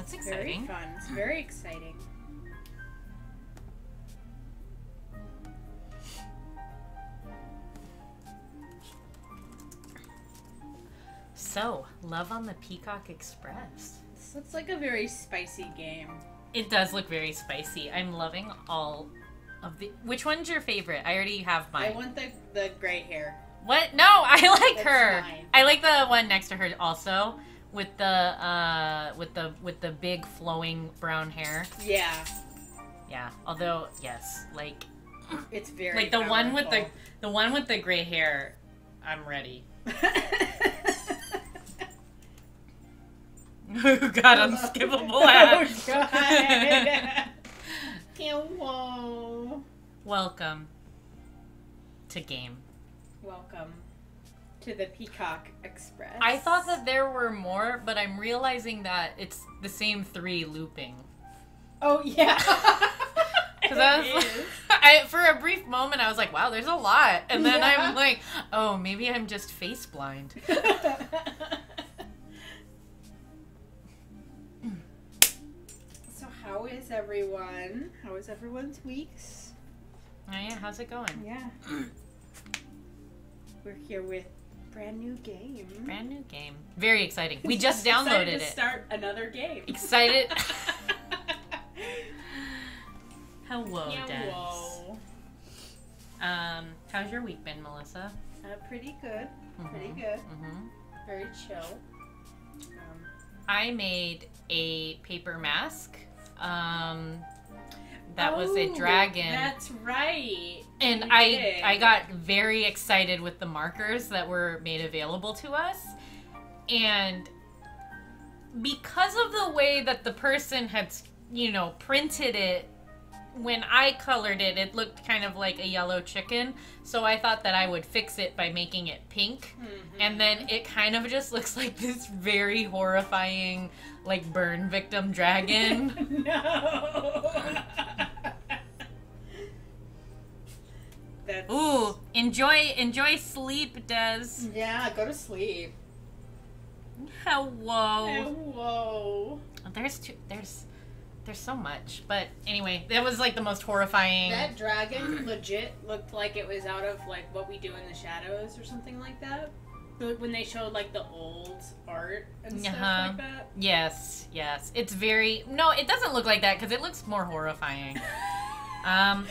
That's exciting. Very fun. It's very exciting. So, love on the Peacock Express. This looks like a very spicy game. It does look very spicy. I'm loving all of the... Which one's your favorite? I already have mine. I want the gray hair. What? No, I like That's her. mine. I like the one next to her also, with the big flowing brown hair. Yeah. Yeah. Although, yes, like It's very like the one with powerful. the one with the gray hair. I'm ready. Who got unskippable hat? Oh god. Hello. Welcome to game. Welcome to the Peacock Express. I thought that there were more, but I'm realizing that it's the same 3 looping. Oh yeah. Because for a brief moment, I was like, wow, there's a lot. And then Yeah. I'm like, oh, maybe I'm just face blind. So how is everyone? How is everyone's weeks? Oh, yeah, how's it going? Yeah. We're here with brand new game. Brand new game. Very exciting. We just Excited downloaded to it. start another game. Excited. Hello, Des. Hello. How's your week been, Melissa? Pretty good. Pretty Mhm, good. mhm. Very chill. I made a paper mask. That was a Oh, dragon. That's right. And You I did. got very excited with the markers that were made available to us. And because of the way that the person had, printed it, when I colored it, it looked kind of like a yellow chicken. So I thought that I would fix it by making it pink. Mhm. And then it kind of just looks like this very horrifying, like, burn victim dragon. No. That's... Ooh, enjoy sleep, Des. Yeah, go to sleep. Hello. Hello. There's so much. But anyway, that was like the most horrifying. That dragon legit looked like it was out of like What We Do in the Shadows or something like that. When they showed like the old art and stuff like that. Yes. It's very... No, it doesn't look like that because it looks more horrifying. No.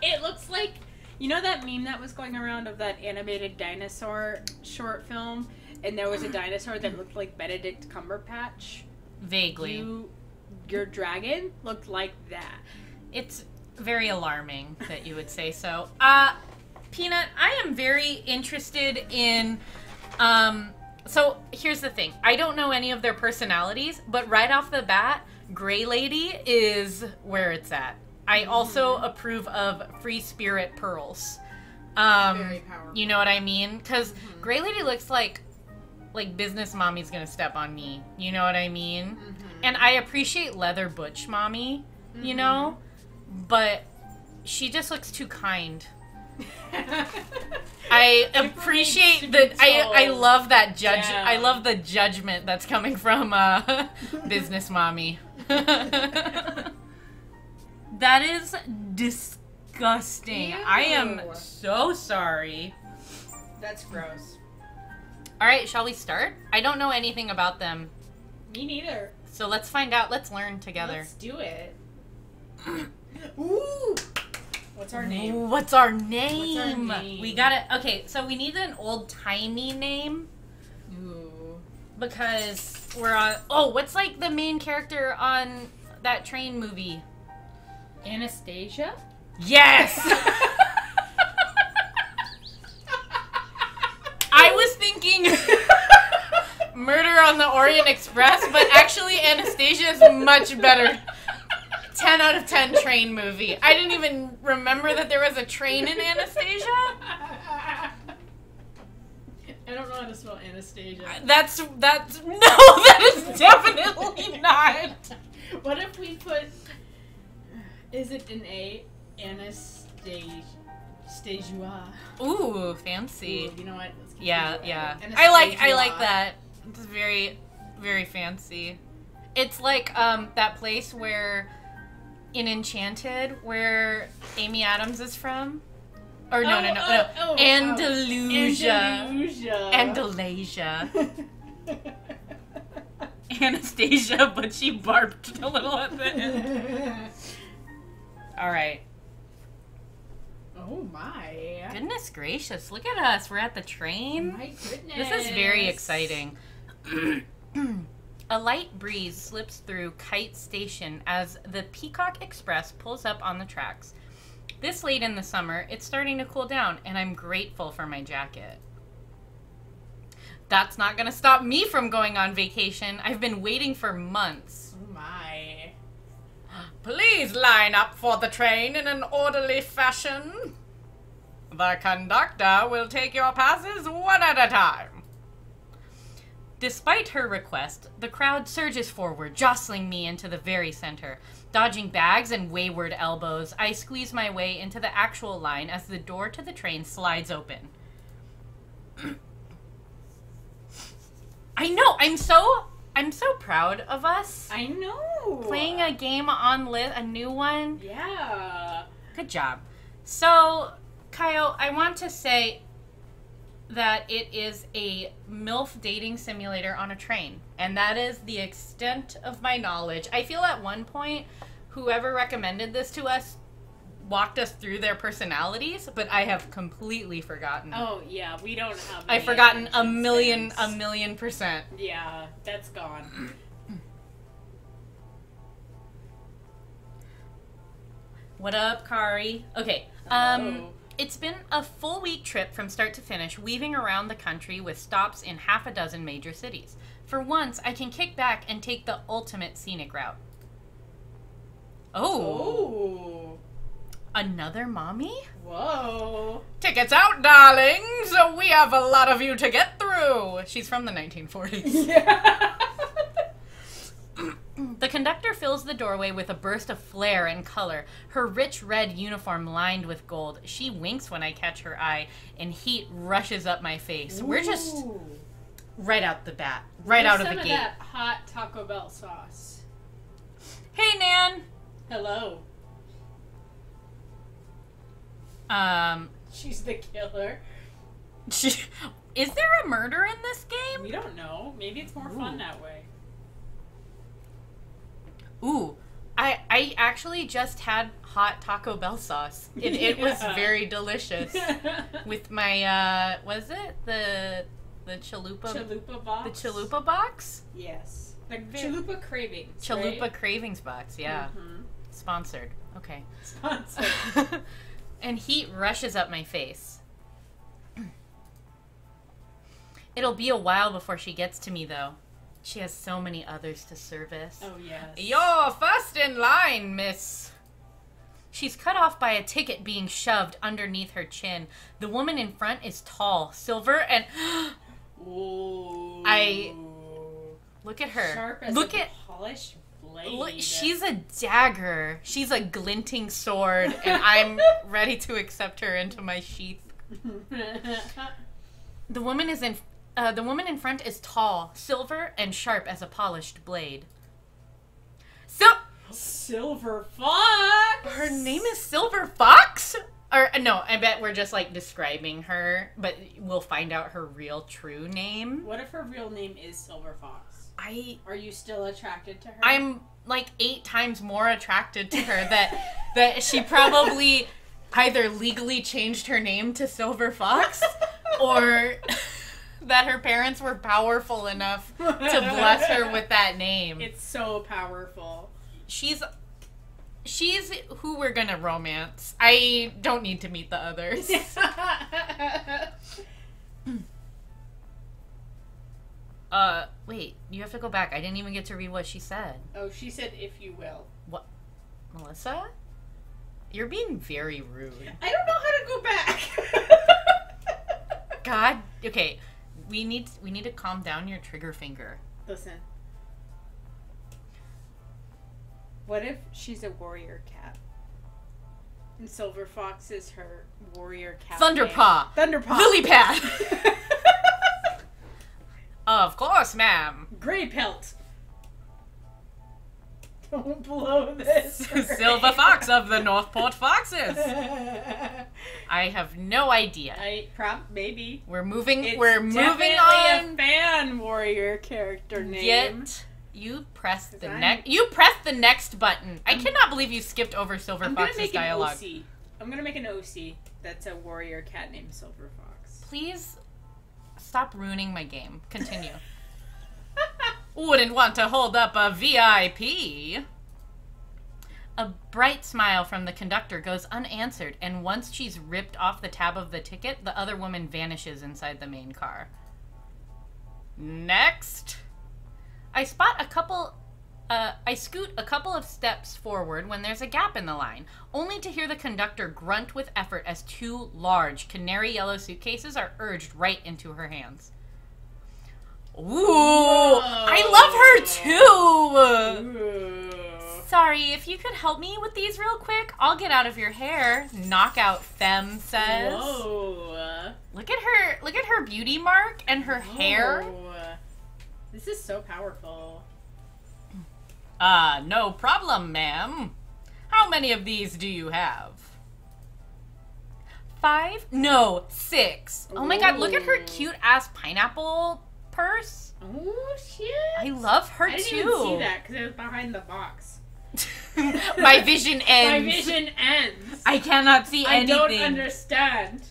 It looks like... You know that meme that was going around of that animated dinosaur short film? And there was a dinosaur that looked like Benedict Cumberbatch? Vaguely. Your dragon looked like that. It's very alarming that you would say so. Peanut, I am very interested in... So, here's the thing. I don't know any of their personalities, but right off the bat, Gray Lady is where it's at. I also approve of Free Spirit Pearls. Very powerful. You know what I mean? Because Gray Lady looks like business mommy's gonna step on me. You know what I mean? And I appreciate Leather Butch Mommy, you know? But she just looks too kind. I appreciate the... I love that judge... Yeah. I love the judgment that's coming from business mommy. That is disgusting. Ew. I am so sorry. That's gross. Alright, shall we start? I don't know anything about them. Me neither. So let's find out. Let's learn together. Let's do it. Ooh! What's our name? Ooh, what's our name? name? We gotta... Okay, so we need an old-timey name. Ooh. Because we're on... Oh, what's like the main character on that train movie? Anastasia? Yes! I was thinking Murder on the Orient Express, but actually Anastasia is much better. 10 out of 10 train movie. I didn't even remember that there was a train in Anastasia. I don't know how to spell Anastasia. That's no, that is definitely not. What if we put... Is it an A? Anastasia. Ooh, fancy. Ooh, you know what? Let's keep Yeah, it. yeah. Anastasia. I like that. It's very, very fancy. It's like that place where in Enchanted where Amy Adams is from. Or no. Andalusia. Andalasia. Anastasia, but she barked a little at the end. All right. Oh my. Goodness gracious, look at us. We're at the train. My goodness. This is very exciting. A light breeze slips through Kite Station as the Peacock Express pulls up on the tracks. This late in the summer, it's starting to cool down, and I'm grateful for my jacket. That's not going to stop me from going on vacation. I've been waiting for months. Oh my. Please line up for the train in an orderly fashion. The conductor will take your passes one at a time. Despite her request, the crowd surges forward, jostling me into the very center. Dodging bags and wayward elbows, I squeeze my way into the actual line as the door to the train slides open. I know, I'm so proud of us. I know. Playing a game on a new one. Yeah. Good job. So, Kyle, I want to say that it is a MILF dating simulator on a train. And that is the extent of my knowledge. I feel at one point, whoever recommended this to us walked us through their personalities, but I have completely forgotten. Oh, yeah, we don't have I've forgotten a million %. Yeah, that's gone. What up, Kari? Okay, Hello. It's been a full week trip from start to finish, weaving around the country with stops in half a dozen major cities. For once, I can kick back and take the ultimate scenic route. Oh. Another mommy? Whoa. Tickets out, darlings! We have a lot of you to get through! She's from the 1940s. Yeah. The conductor fills the doorway with a burst of flair and color, her rich red uniform lined with gold. She winks when I catch her eye, and heat rushes up my face. Ooh. We're just right out the bat, right out of the gate. Some of that hot Taco Bell sauce. Hey, Nan! Hello. She's the killer. Is there a murder in this game? We don't know. Maybe it's more fun that way. Ooh, I actually just had hot Taco Bell sauce. It was very delicious. With my, what is it? The chalupa... Chalupa box? The chalupa box? Yes. The chalupa cravings, Chalupa right? cravings box, yeah. Mm-hmm. Sponsored. Okay. Sponsored. And heat rushes up my face. It'll be a while before she gets to me, though. She has so many others to service. Oh, yes. You're first in line, miss. She's cut off by a ticket being shoved underneath her chin. The woman in front is tall, silver, and... Ooh. Look at her. Sharp as Look a at... polished blade. Look, she's a dagger. She's a glinting sword, and I'm ready to accept her into my sheath. The woman in front is tall, silver, and sharp as a polished blade. Silver Fox! Her name is Silver Fox? Or, no, I bet we're just, like, describing her, but we'll find out her real true name. What if her real name is Silver Fox? Are you still attracted to her? I'm, like, 8 times more attracted to her that she probably either legally changed her name to Silver Fox, or... that her parents were powerful enough to bless her with that name. It's so powerful. She's who we're gonna romance. I don't need to meet the others. Wait, you have to go back. I didn't even get to read what she said. Oh, she said, if you will. What? Melissa? You're being very rude. I don't know how to go back. God. Okay. We need to calm down your trigger finger. Listen. What if she's a warrior cat? And Silver Fox is her warrior cat. Thunderpaw. Thunderpaw. Lilypad. Of course, ma'am. Grey Pelt. Don't blow this. Silver Fox of the Northport Foxes. I have no idea. Maybe. We're moving. It's we're moving definitely on. a fan warrior character name. Yet you press the next. You press the next button. I cannot believe you skipped over Silver Fox's dialogue. I'm gonna make an OC that's a warrior cat named Silver Fox. Please stop ruining my game. Continue. Wouldn't want to hold up a VIP. A bright smile from the conductor goes unanswered, and once she's ripped off the tab of the ticket, the other woman vanishes inside the main car. Next. I scoot a couple of steps forward when there's a gap in the line, only to hear the conductor grunt with effort as two large canary yellow suitcases are urged right into her hands. Ooh, whoa. I love her too! Ooh. Sorry, if you could help me with these real quick, I'll get out of your hair. Knockout Femme says. Whoa. Look at her beauty mark and her hair. This is so powerful. No problem, ma'am. How many of these do you have? 5? No, 6. Oh my god, look at her cute ass pineapple purse. Oh shit. I love her too. I didn't even see that because it was behind the box. My vision ends. My vision ends. I cannot see anything. I don't understand.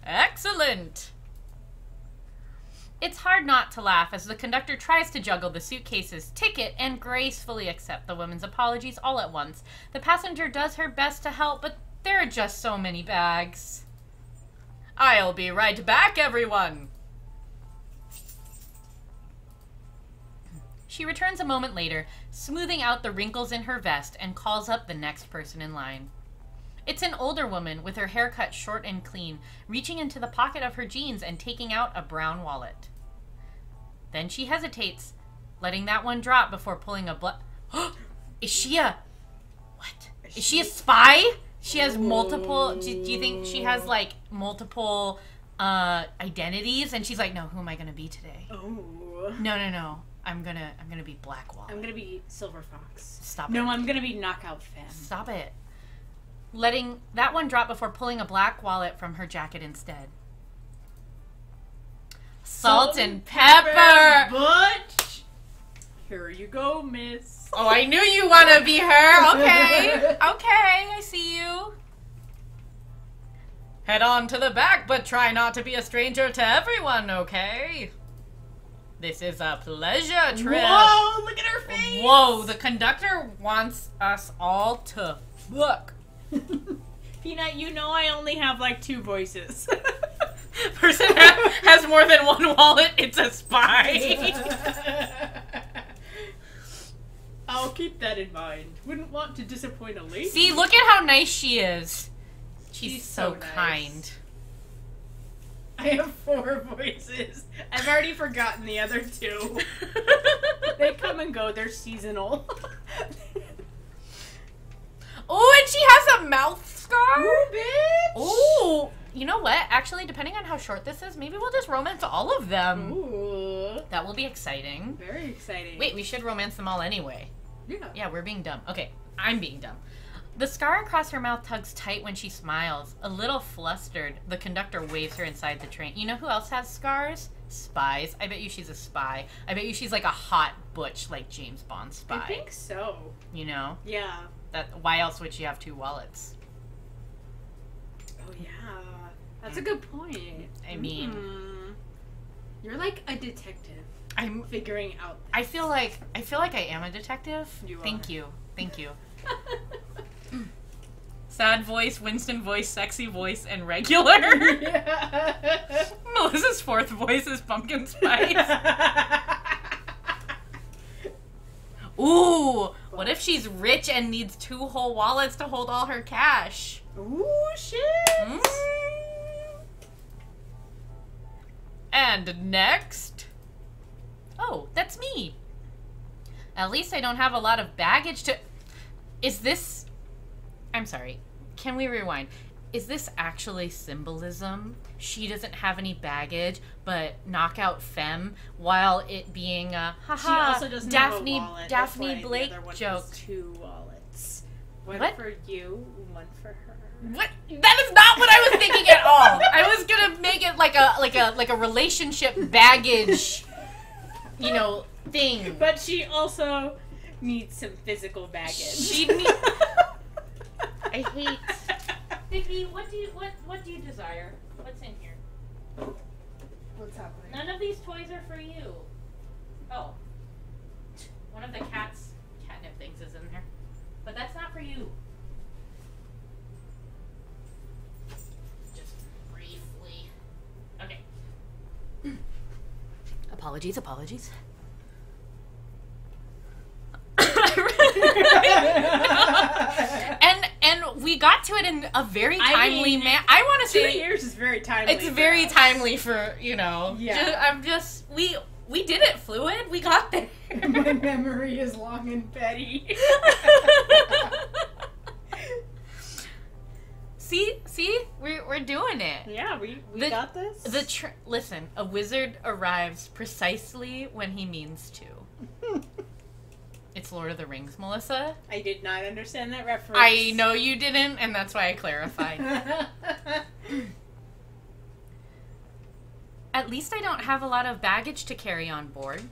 Excellent. It's hard not to laugh as the conductor tries to juggle the suitcase's ticket and gracefully accept the woman's apologies all at once. The passenger does her best to help, but there are just so many bags. I'll be right back, everyone. She returns a moment later, smoothing out the wrinkles in her vest, and calls up the next person in line. It's an older woman with her hair cut short and clean, reaching into the pocket of her jeans and taking out a brown wallet. Then she hesitates, letting that one drop before pulling a Is she a... What? Is she a spy? She has multiple... Do you think she has, like, multiple identities? And she's like, no, who am I going to be today? Oh. No. I'm gonna be Black Wallet. I'm gonna be Silver Fox. Stop it. No, I'm gonna be Knockout Femme. Stop it. Letting that one drop before pulling a black wallet from her jacket instead. Salt and pepper! Butch! Here you go, miss. Oh, I knew you want to be her. Okay. Okay, I see you. Head on to the back, but try not to be a stranger to everyone, okay? This is a pleasure trip. Whoa, look at her face. Whoa, the conductor wants us all to look. Peanut, you know I only have like 2 voices. Person has more than one wallet, it's a spy. I'll keep that in mind. Wouldn't want to disappoint a lady. See, look at how nice she is. She's so nice. kind. I have 4 voices. I've already forgotten the other 2. They come and go. They're seasonal. Oh, and she has a mouth scar. Ooh, bitch. Oh, you know what? Actually, depending on how short this is, maybe we'll just romance all of them. Ooh. That will be exciting. Very exciting. Wait, we should romance them all anyway. Yeah. Yeah, we're being dumb. Okay, I'm being dumb. The scar across her mouth tugs tight when she smiles. A little flustered, the conductor waves her inside the train. You know who else has scars? Spies. I bet you she's a spy. I bet you she's like a hot butch, like James Bond spy. I think so. You know? Yeah. Why else would she have 2 wallets? Oh yeah. That's a good point. I mean... You're like a detective. I'm figuring out this. I feel like I am a detective. You are. Thank you. Sad voice, Winston voice, sexy voice, and regular. Yeah. Melissa's 4th voice is pumpkin spice. Ooh, what if she's rich and needs 2 whole wallets to hold all her cash? Ooh, shit. And next... Oh, that's me. At least I don't have a lot of baggage to... Is this... I'm sorry. Can we rewind? is this actually symbolism? She doesn't have any baggage, but knockout femme, while it being a haha. She also doesn't Daphne have a wallet. Daphne Blake the other one joke. has 2 wallets. One What? for you, one for her. What? That is not what I was thinking at all. I was gonna make it like a relationship baggage, thing. But she also needs some physical baggage. She needs. I hate. Vicky, what do you desire? What's in here? What's happening? None of these toys are for you. Oh, one of the catnip things is in there, but that's not for you. Just briefly. Okay. Apologies. And we got to it in a very timely manner. I want to 2 say years is very timely. it's very timely for Yeah. We did it, Fluid. We got there. My memory is long and petty. See, we're doing it. Yeah, we got this. Listen, a wizard arrives precisely when he means to. It's Lord of the Rings, Melissa. I did not understand that reference. I know you didn't, and that's why I clarified. At least I don't have a lot of baggage to carry on board.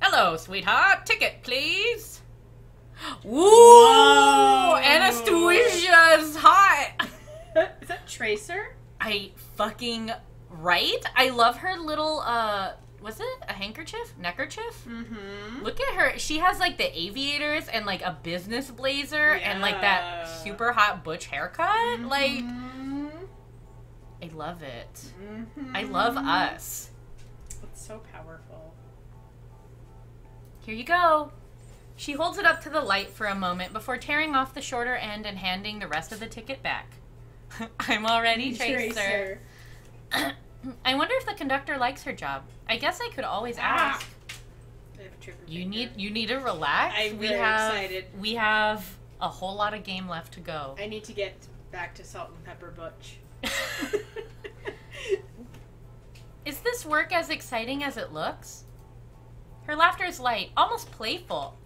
Hello, sweetheart. Ticket, please. Woo! Anastasia's hot. Is that Tracer? I fucking right. I love her little was it a handkerchief? Neckerchief? Mm-hmm. Look at her. She has like the aviators and like a business blazer and like that super hot butch haircut. Mm-hmm. Like, I love it. Mm-hmm. I love us. It's so powerful. Here you go. She holds it up to the light for a moment before tearing off the shorter end and handing the rest of the ticket back. I'm all ready, Tracer. I wonder if the conductor likes her job. I guess I could always ask. I have a trigger You finger. need to relax. I'm very excited. We have a whole lot of game left to go. I need to get back to Salt and Pepper Butch. Is this work as exciting as it looks? Her laughter is light, almost playful.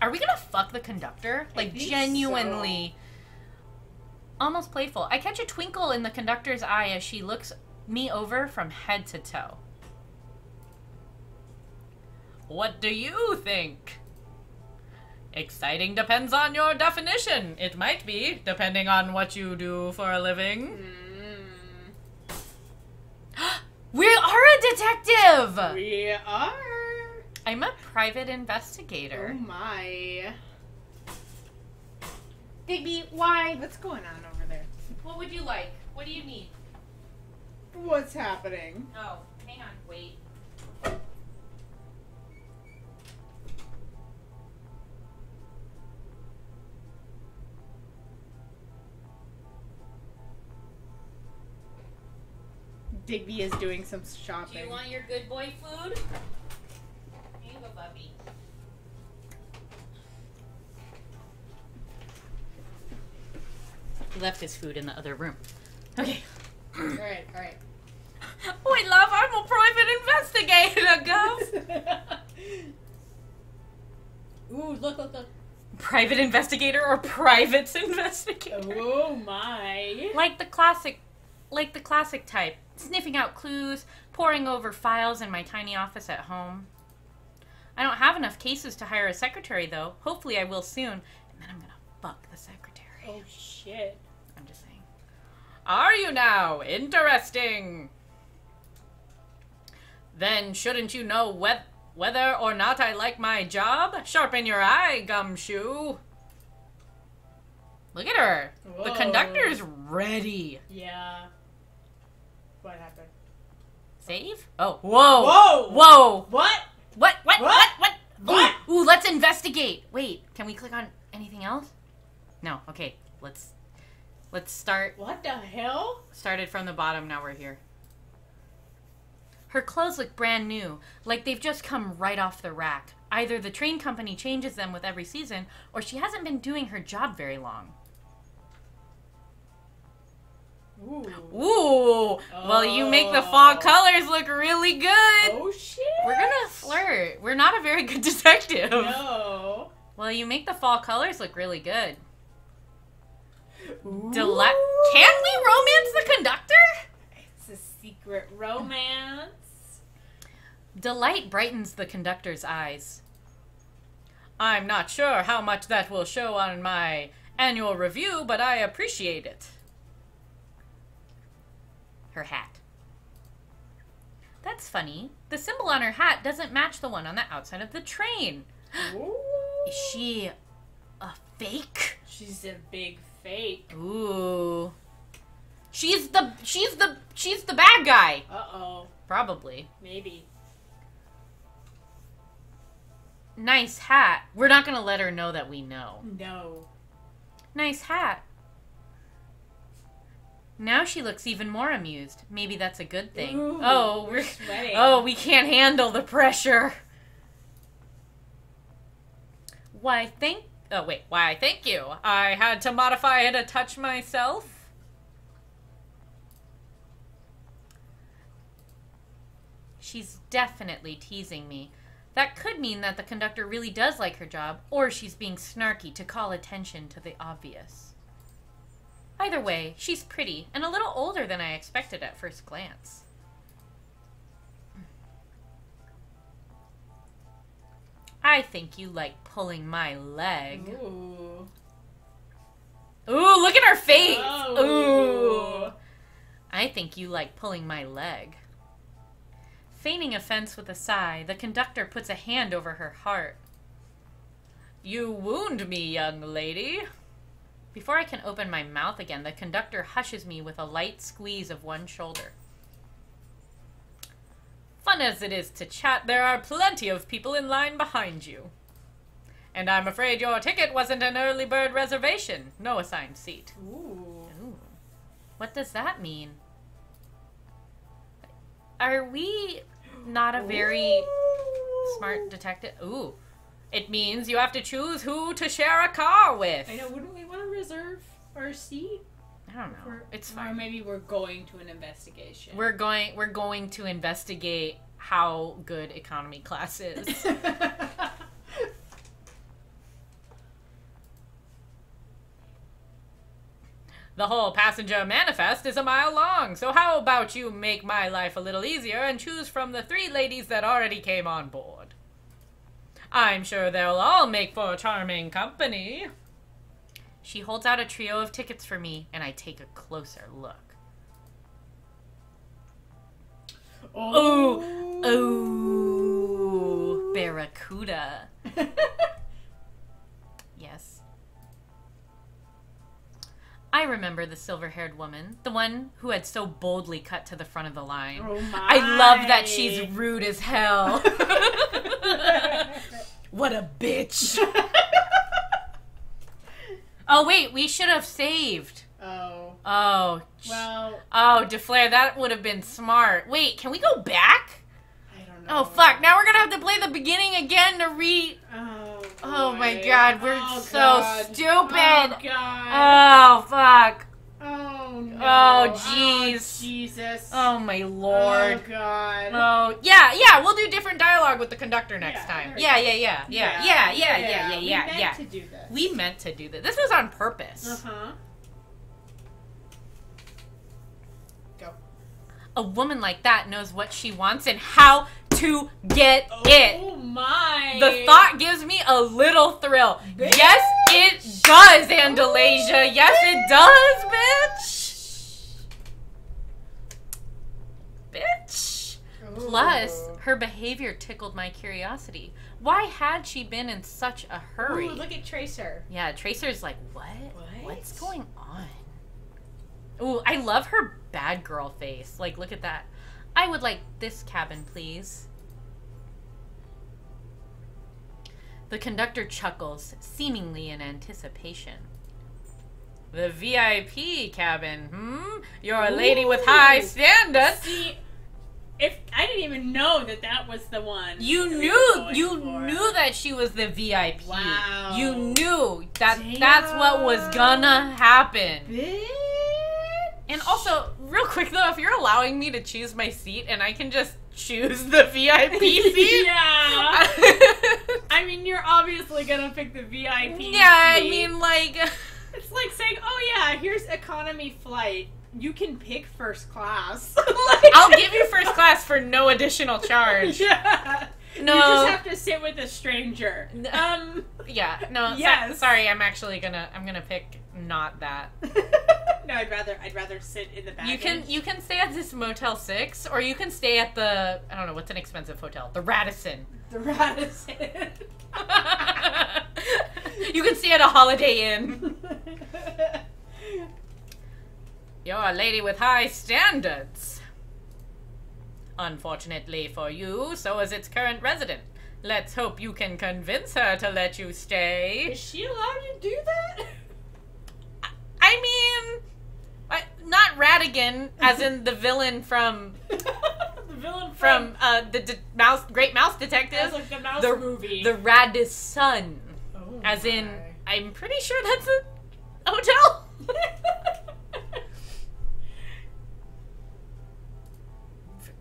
Are we gonna fuck the conductor? Like, genuinely. So. Almost playful. I catch a twinkle in the conductor's eye as she looks me over from head to toe. What do you think? Exciting depends on your definition. It might be, depending on what you do for a living. We are a detective! We are. I'm a private investigator. Oh my. Digby, why? What's going on over there? What would you like? What do you need? What's happening? Oh, hang on, wait. Digby is doing some Do shopping. you want your good boy food? Here you go, Bubby. He left his food in the other room. Okay. Alright. Wait, love, I'm a private investigator, go! Ooh, look. Private investigator or private investigator? Oh my. Like the classic type. Sniffing out clues, poring over files in my tiny office at home. I don't have enough cases to hire a secretary, though. Hopefully I will soon. And then I'm gonna fuck the secretary. Oh shit. I'm just saying. Are you now? Interesting. Then shouldn't you know whether or not I like my job? Sharpen your eye, gumshoe. Look at her. Whoa. The conductor's ready. Yeah. What happened? Save? Oh, whoa. Whoa. Whoa. What? What? Ooh, let's investigate. Wait, can we click on anything else? No. Okay, let's start. What the hell? Started from the bottom, now we're here. Her clothes look brand new, like they've just come right off the rack. Either the train company changes them with every season, or she hasn't been doing her job very long. Ooh. Ooh. Well, you make the fall colors look really good. Oh, shit. We're gonna flirt. We're not a very good detective. No. Well, you make the fall colors look really good. Ooh. Can we romance the conductor? It's a secret romance. Delight brightens the conductor's eyes. I'm not sure how much that will show on my annual review, but I appreciate it. Her hat. That's funny. The symbol on her hat doesn't match the one on the outside of the train. Ooh. Is she a fake? She's a big fake. Ooh. She's the bad guy. Uh-oh. Probably. Maybe. Nice hat. We're not gonna let her know that we know. No. Nice hat. Now she looks even more amused. Maybe that's a good thing. Ooh, oh, we're sweating. Oh, we can't handle the pressure. Why, thank you. I had to modify it a touch myself. She's definitely teasing me. That could mean that the conductor really does like her job, or she's being snarky to call attention to the obvious. Either way, she's pretty, and a little older than I expected at first glance. I think you like pulling my leg. Ooh. Ooh, look at her face! Oh. Ooh. I think you like pulling my leg. Feigning offense with a sigh, the conductor puts a hand over her heart. You wound me, young lady. Before I can open my mouth again, the conductor hushes me with a light squeeze of one shoulder. Fun as it is to chat, there are plenty of people in line behind you. And I'm afraid your ticket wasn't an early bird reservation. No assigned seat. Ooh. Ooh. What does that mean? Are we not a very smart detective? Ooh. It means you have to choose who to share a car with. I know, wouldn't we want to reserve our seat? I don't know. It's fine. Or maybe we're going to an investigation. We're going to investigate how good economy class is. The whole passenger manifest is a mile long, so how about you make my life a little easier and choose from the 3 ladies that already came on board? I'm sure they'll all make for charming company. She holds out a trio of tickets for me, and I take a closer look. Oh. Ooh, Barracuda. Yes. I remember the silver-haired woman, the one who had so boldly cut to the front of the line. Oh my. I love that she's rude as hell. What a bitch. Oh, wait, we should have saved. Oh. Oh. Well. Oh, DeFlair, that would have been smart. Wait, can we go back? I don't know. Oh, fuck. Now we're going to have to play the beginning again to read. Oh, my God. We're so stupid. Oh, God. Oh, fuck. Oh, no. Oh, jeez. Oh, Jesus. Oh, my Lord. Oh, God. Oh, yeah, we'll do different dialogue with the conductor next time. We Yeah. meant to do this. We meant to do this. This was on purpose. Uh-huh. Go. A woman like that knows what she wants and how to get it. Oh, my. The thought gives me a little thrill. Bitch. Yes, it does, Andalasia. Yes, it does, bitch. Bitch. Ooh. Plus, her behavior tickled my curiosity. Why had she been in such a hurry? Ooh, look at Tracer. Yeah, Tracer's like, what? What? What's going on? Ooh, I love her bad girl face. Like, look at that. I would like this cabin, please. The conductor chuckles, seemingly in anticipation. The VIP cabin, You're a lady with high standards. See, if I didn't even know that was the one. You knew that she was the VIP. Wow. You knew that that's what was gonna happen. Bitch. And also, real quick though, if you're allowing me to choose my seat and I can just choose the VIP seat. Yeah. I mean, you're obviously gonna pick the VIP seat. I mean, like... It's like saying, oh yeah, here's economy flight. You can pick first class. I'll give you first class for no additional charge. Yeah. No. You just have to sit with a stranger. Yeah, no, Yes. sorry, I'm gonna pick not that. No, I'd rather sit in the baggage. You can stay at this Motel 6, or you can stay at the, I don't know, what's an expensive hotel? The Radisson. The Radisson. You can stay at a Holiday Inn. You're a lady with high standards. Unfortunately for you, so is its current resident. Let's hope you can convince her to let you stay. Is she allowed to do that? I mean, not Radigan, as in the villain from... The villain from the Great Mouse Detective. As like the mouse movie. The Radisson. Oh as in, my. I'm pretty sure that's a hotel.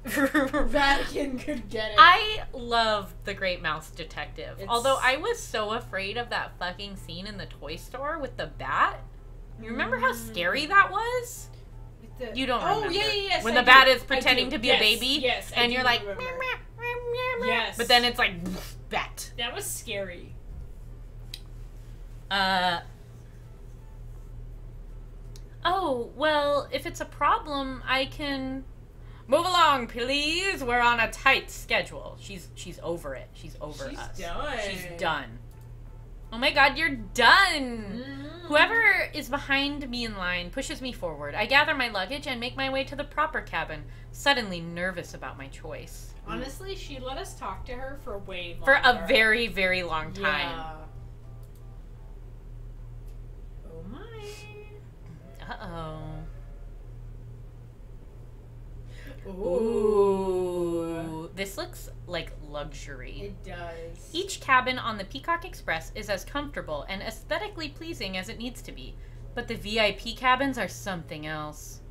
Vatican could get it. I love the Great Mouse Detective. It's... Although I was so afraid of that fucking scene in the toy store with the bat. You remember how scary that was? You don't remember. Oh, yeah, yes, when I the bat do. is pretending to be a baby. Yes, and you're like... Yes. But then it's like... bat. That was scary. Oh, well, if it's a problem, I can... Move along, please. We're on a tight schedule. She's over it. She's over us. She's done. She's done. Oh my god, you're done! Whoever is behind me in line pushes me forward. I gather my luggage and make my way to the proper cabin, suddenly nervous about my choice. Honestly, she let us talk to her for way longer. For a very, very long time. Yeah. Oh my. Uh-oh. Ooh. This looks like luxury. It does. Each cabin on the Peacock Express is as comfortable and aesthetically pleasing as it needs to be, but the VIP cabins are something else.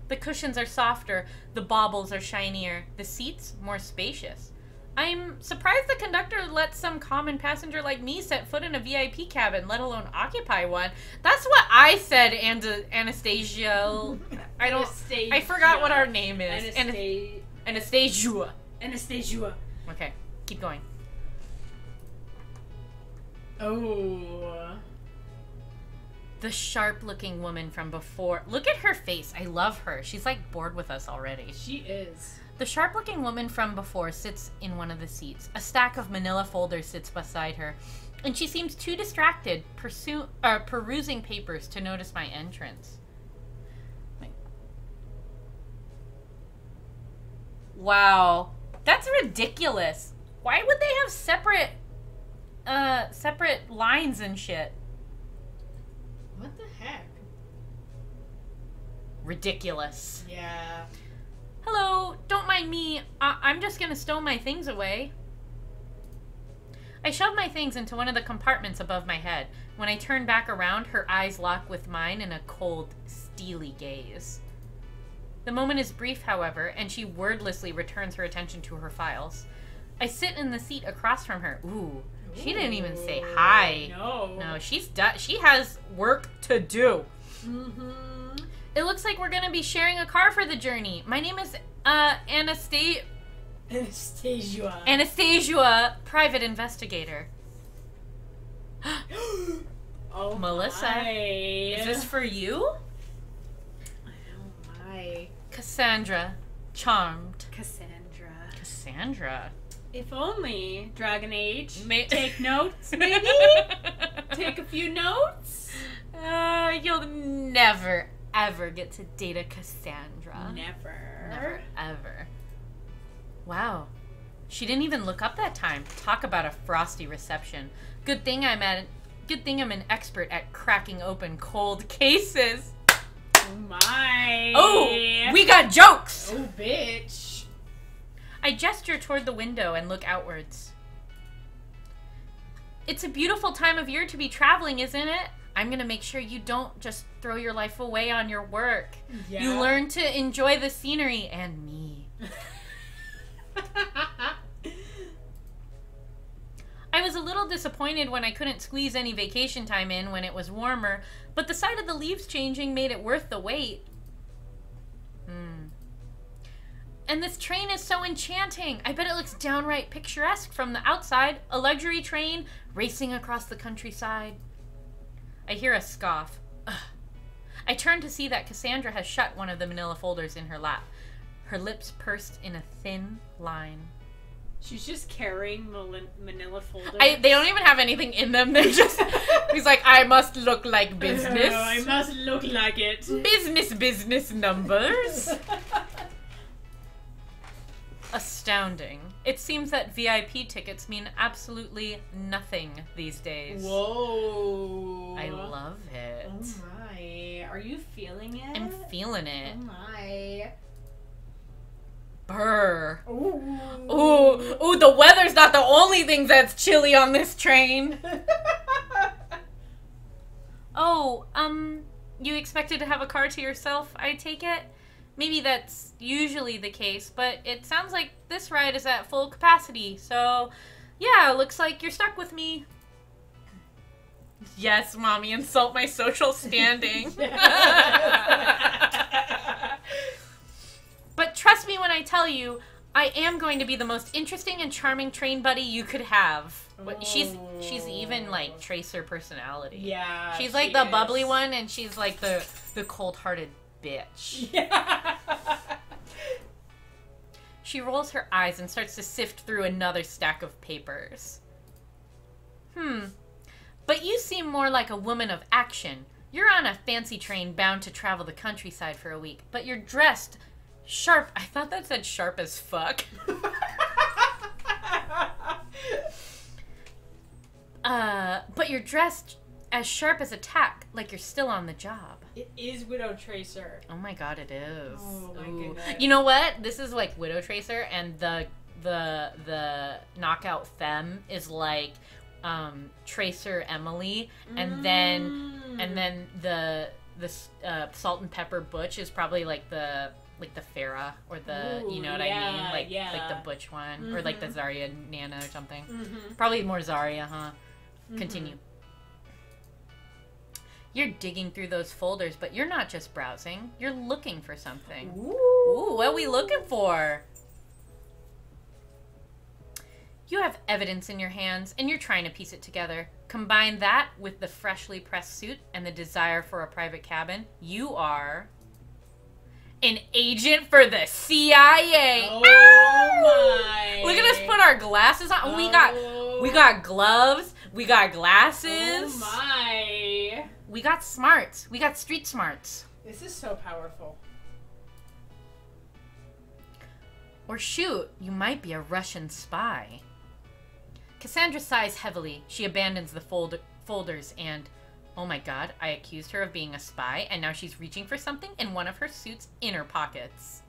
The cushions are softer, the baubles are shinier, the seats more spacious. I'm surprised the conductor let some common passenger like me set foot in a VIP cabin, let alone occupy one. That's what I said, Anastasia. I forgot what our name is. Anastasia. Anastasia. Okay, keep going. Oh. The sharp-looking woman from before. Look at her face. I love her. She's like bored with us already. She is. The sharp-looking woman from before sits in one of the seats. A stack of manila folders sits beside her, and she seems too distracted perusing papers to notice my entrance. Wow, that's ridiculous. Why would they have separate lines and shit? What the heck? Ridiculous. Yeah. Hello, don't mind me. I'm just gonna stow my things away. I shove my things into one of the compartments above my head. When I turn back around, her eyes lock with mine in a cold, steely gaze. The moment is brief, however, and she wordlessly returns her attention to her files. I sit in the seat across from her. Ooh, she didn't even say hi. No, she's done. She has work to do. Mm-hmm. It looks like we're gonna be sharing a car for the journey. My name is Anastasia, private investigator. Oh, Melissa, my. is this for you? Oh my. Cassandra, charmed. Cassandra. If only, Dragon Age. Take notes, maybe? Take a few notes? You'll never, ever get to date a Cassandra. Never, ever. Wow. She didn't even look up that time. Talk about a frosty reception. Good thing I'm an expert at cracking open cold cases. Oh my. Oh, we got jokes. Oh, bitch. I gesture toward the window and look outwards. It's a beautiful time of year to be traveling, isn't it? I'm gonna make sure you don't just throw your life away on your work. Yeah. You learn to enjoy the scenery and me. I was a little disappointed when I couldn't squeeze any vacation time in when it was warmer, but the sight of the leaves changing made it worth the wait. And this train is so enchanting. I bet it looks downright picturesque from the outside. A luxury train racing across the countryside. I hear a scoff. Ugh. I turn to see that Cassandra has shut one of the manila folders in her lap, her lips pursed in a thin line. She's just carrying manila folders. They don't even have anything in them. They're just... He's like, I must look like business. I must look like it. Business numbers. Astounding. It seems that VIP tickets mean absolutely nothing these days. Whoa. I love it. Oh my. Are you feeling it? I'm feeling it. Oh my. Brr. Ooh. Ooh, the weather's not the only thing that's chilly on this train. Oh, you expected to have a car to yourself, I take it? Maybe that's usually the case, but it sounds like this ride is at full capacity, so yeah, looks like you're stuck with me. Yes, Mommy, insult my social standing. But trust me when I tell you, I am going to be the most interesting and charming train buddy you could have. She's even like Tracer personality. Yeah. She's like the bubbly one, and she's like the cold-hearted bitch. Yeah. She rolls her eyes and starts to sift through another stack of papers. But you seem more like a woman of action. You're on a fancy train bound to travel the countryside for a week, but you're dressed sharp. I thought that said sharp as fuck. But you're dressed as sharp as a tack, like you're still on the job. It is Widow Tracer. Oh my god, it is. Oh my goodness. You know what? This is like Widow Tracer, and the knockout femme is like Tracer Emily, and then the Salt and Pepper Butch is probably like the Farrah, or the, ooh, you know what I mean? Like the Butch one, or like the Zarya Nana or something. Probably more Zarya, huh? Continue. You're digging through those folders, but you're not just browsing. You're looking for something. Ooh, what are we looking for? You have evidence in your hands, and you're trying to piece it together. Combine that with the freshly pressed suit and the desire for a private cabin. You are an agent for the CIA. Oh Ow! my! Look at us put our glasses on. Oh. We got gloves. We got glasses. Oh my! We got smarts. We got street smarts. This is so powerful. Or shoot, you might be a Russian spy. Cassandra sighs heavily. She abandons the folders and, oh my god, I accused her of being a spy, and now she's reaching for something in one of her suit's inner pockets.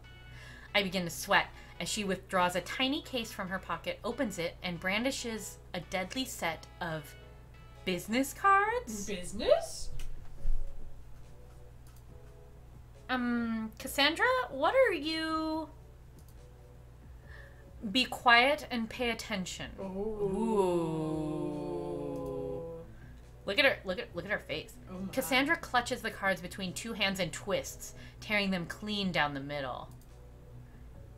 I begin to sweat as she withdraws a tiny case from her pocket, opens it, and brandishes a deadly set of business cards? Business? Cassandra, what are you... Be quiet and pay attention. Ooh. Look at her face. Oh my. Cassandra clutches the cards between two hands and twists, tearing them clean down the middle.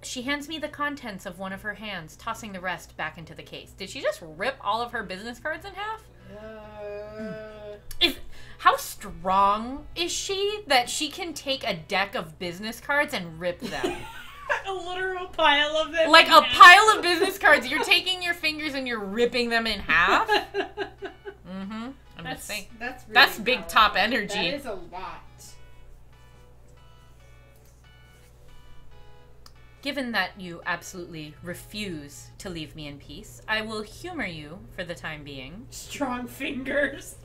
She hands me the contents of one of her hands, tossing the rest back into the case. Did she just rip all of her business cards in half? How strong is she that she can take a deck of business cards and rip them? A literal pile of them. Like a pile of business cards. You're taking your fingers and you're ripping them in half? I'm just saying. That's big powerful. top energy. That is a lot. Given that you absolutely refuse to leave me in peace, I will humor you for the time being. Strong fingers.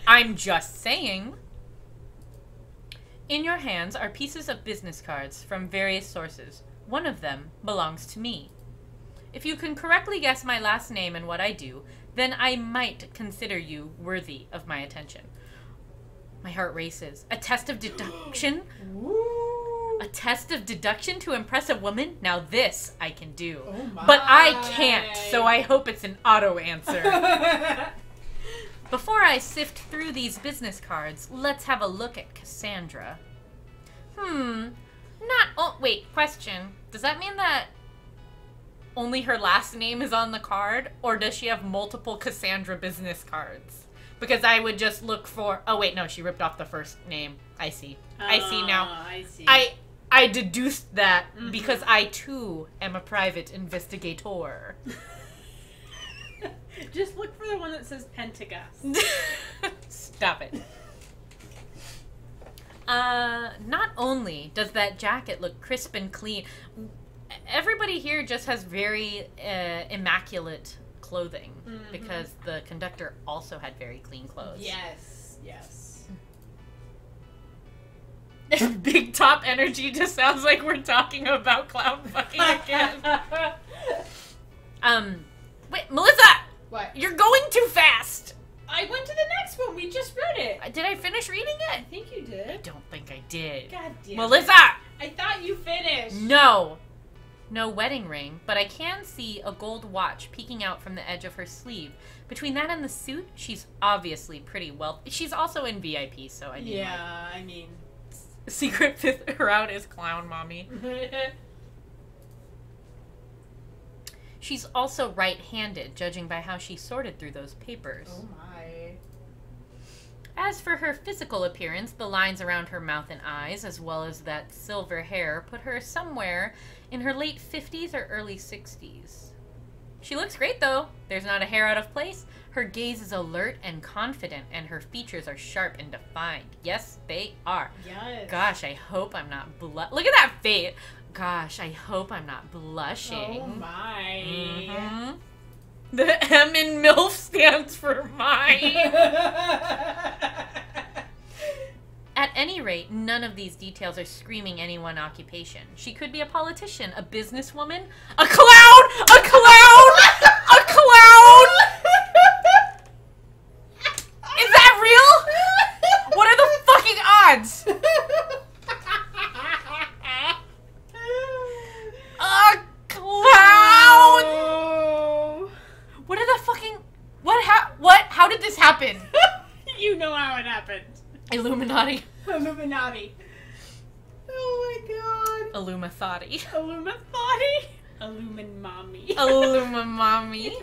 I'm just saying. In your hands are pieces of business cards from various sources. One of them belongs to me. If you can correctly guess my last name and what I do, then I might consider you worthy of my attention. My heart races. A test of deduction? A test of deduction to impress a woman? Now this I can do. Oh my. But I can't, so I hope it's an auto answer. Before I sift through these business cards, let's have a look at Cassandra. Wait, question. Does that mean that only her last name is on the card? Or does she have multiple Cassandra business cards? Because I would just look for... Oh, wait, no, she ripped off the first name. I see. I see now. I see. I deduced that because I, too, am a private investigator. Just look for the one that says Pentagast. Stop it. Not only does that jacket look crisp and clean, everybody here just has very immaculate clothing because the conductor also had very clean clothes. Yes, yes. Big top energy just sounds like we're talking about clown fucking again. Wait, Melissa! What? You're going too fast! I went to the next one. We just read it. Did I finish reading it? I think you did. I don't think I did. God damn Melissa! I thought you finished. No! No wedding ring, but I can see a gold watch peeking out from the edge of her sleeve. Between that and the suit, she's obviously pretty wealthy. She's also in VIP, so I mean, yeah, I mean... Secret fifth route is clown mommy. She's also right-handed, judging by how she sorted through those papers. Oh my. As for her physical appearance, the lines around her mouth and eyes, as well as that silver hair, put her somewhere in her late 50s or early 60s. She looks great, though. There's not a hair out of place. Her gaze is alert and confident, and her features are sharp and defined. Yes, they are. Yes. Gosh, I hope I'm not Look at that face. Gosh, I hope I'm not blushing. Oh my. Mm-hmm. The M in MILF stands for mine. At any rate, none of these details are screaming any one occupation. She could be a politician, a businesswoman, a clown! A clown! A clown! Is that real? What are the fucking odds? A clown! What are the fucking... How did this happen? You know how it happened. Illuminati. Illuminati. Oh my god. Illumathati. Illumathati. Illuminmami. Illumamami.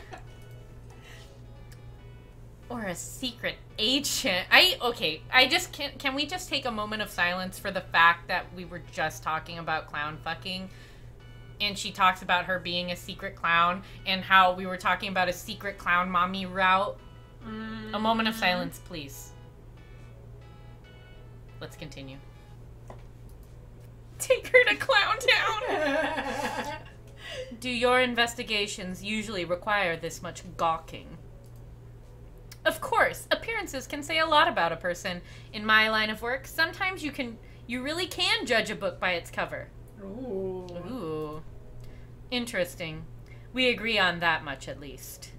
Or a secret agent. Can we just take a moment of silence for the fact that we were just talking about clown fucking? And she talks about her being a secret clown and how we were talking about a secret clown mommy route. A moment of silence, please. Let's continue. Take her to Clown Town! Do your investigations usually require this much gawking? Of course, appearances can say a lot about a person. In my line of work, sometimes you really can judge a book by its cover. Ooh. Ooh. Interesting. We agree on that much, at least.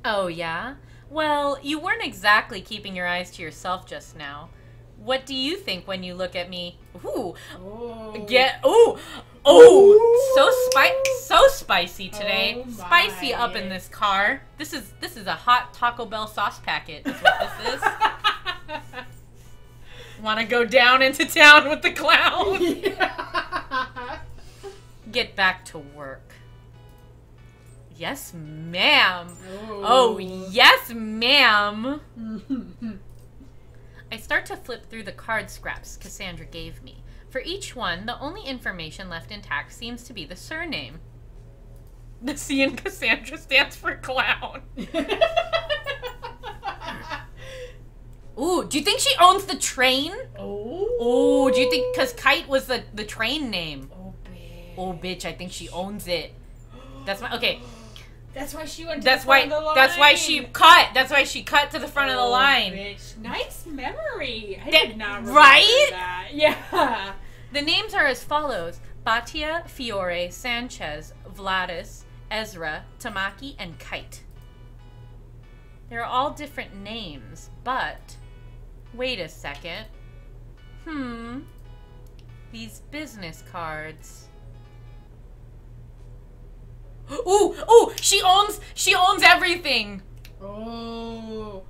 Oh, yeah? Well, you weren't exactly keeping your eyes to yourself just now. What do you think when you look at me? Ooh. So spicy today. Oh Spicy up in this car. This is a hot Taco Bell sauce packet is what this is. Want to go down into town with the clown? Yeah. Get back to work. Yes, ma'am. Oh, yes, ma'am. I start to flip through the card scraps Cassandra gave me. For each one, the only information left intact seems to be the surname. The C in Cassandra stands for clown. Ooh, do you think she owns the train? Oh, do you think, because Kite was the train name. Oh, bitch, I think she owns it. That's my, okay. That's why she went to the front of the line. That's why she cut. That's why she cut to the front of the line. Bitch. Nice memory. I did not remember that. Yeah. The names are as follows. Batia Fiore Sanchez Vladis, Ezra, Tamaki, and Kite. They're all different names, but... Wait a second. These business cards... Ooh! Ooh! She owns everything! Oh.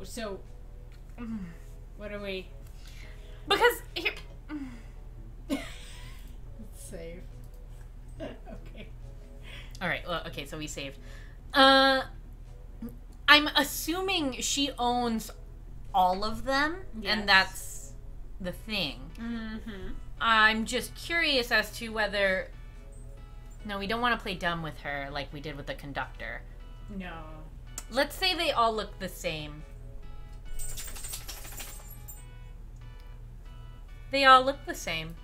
So, what are we? Because here... Save. Okay. Alright, well, okay, so we saved. I'm assuming she owns all of them, and that's the thing. Mm-hmm. I'm just curious as to whether... No, we don't want to play dumb with her like we did with the conductor. No. Let's say they all look the same. They all look the same.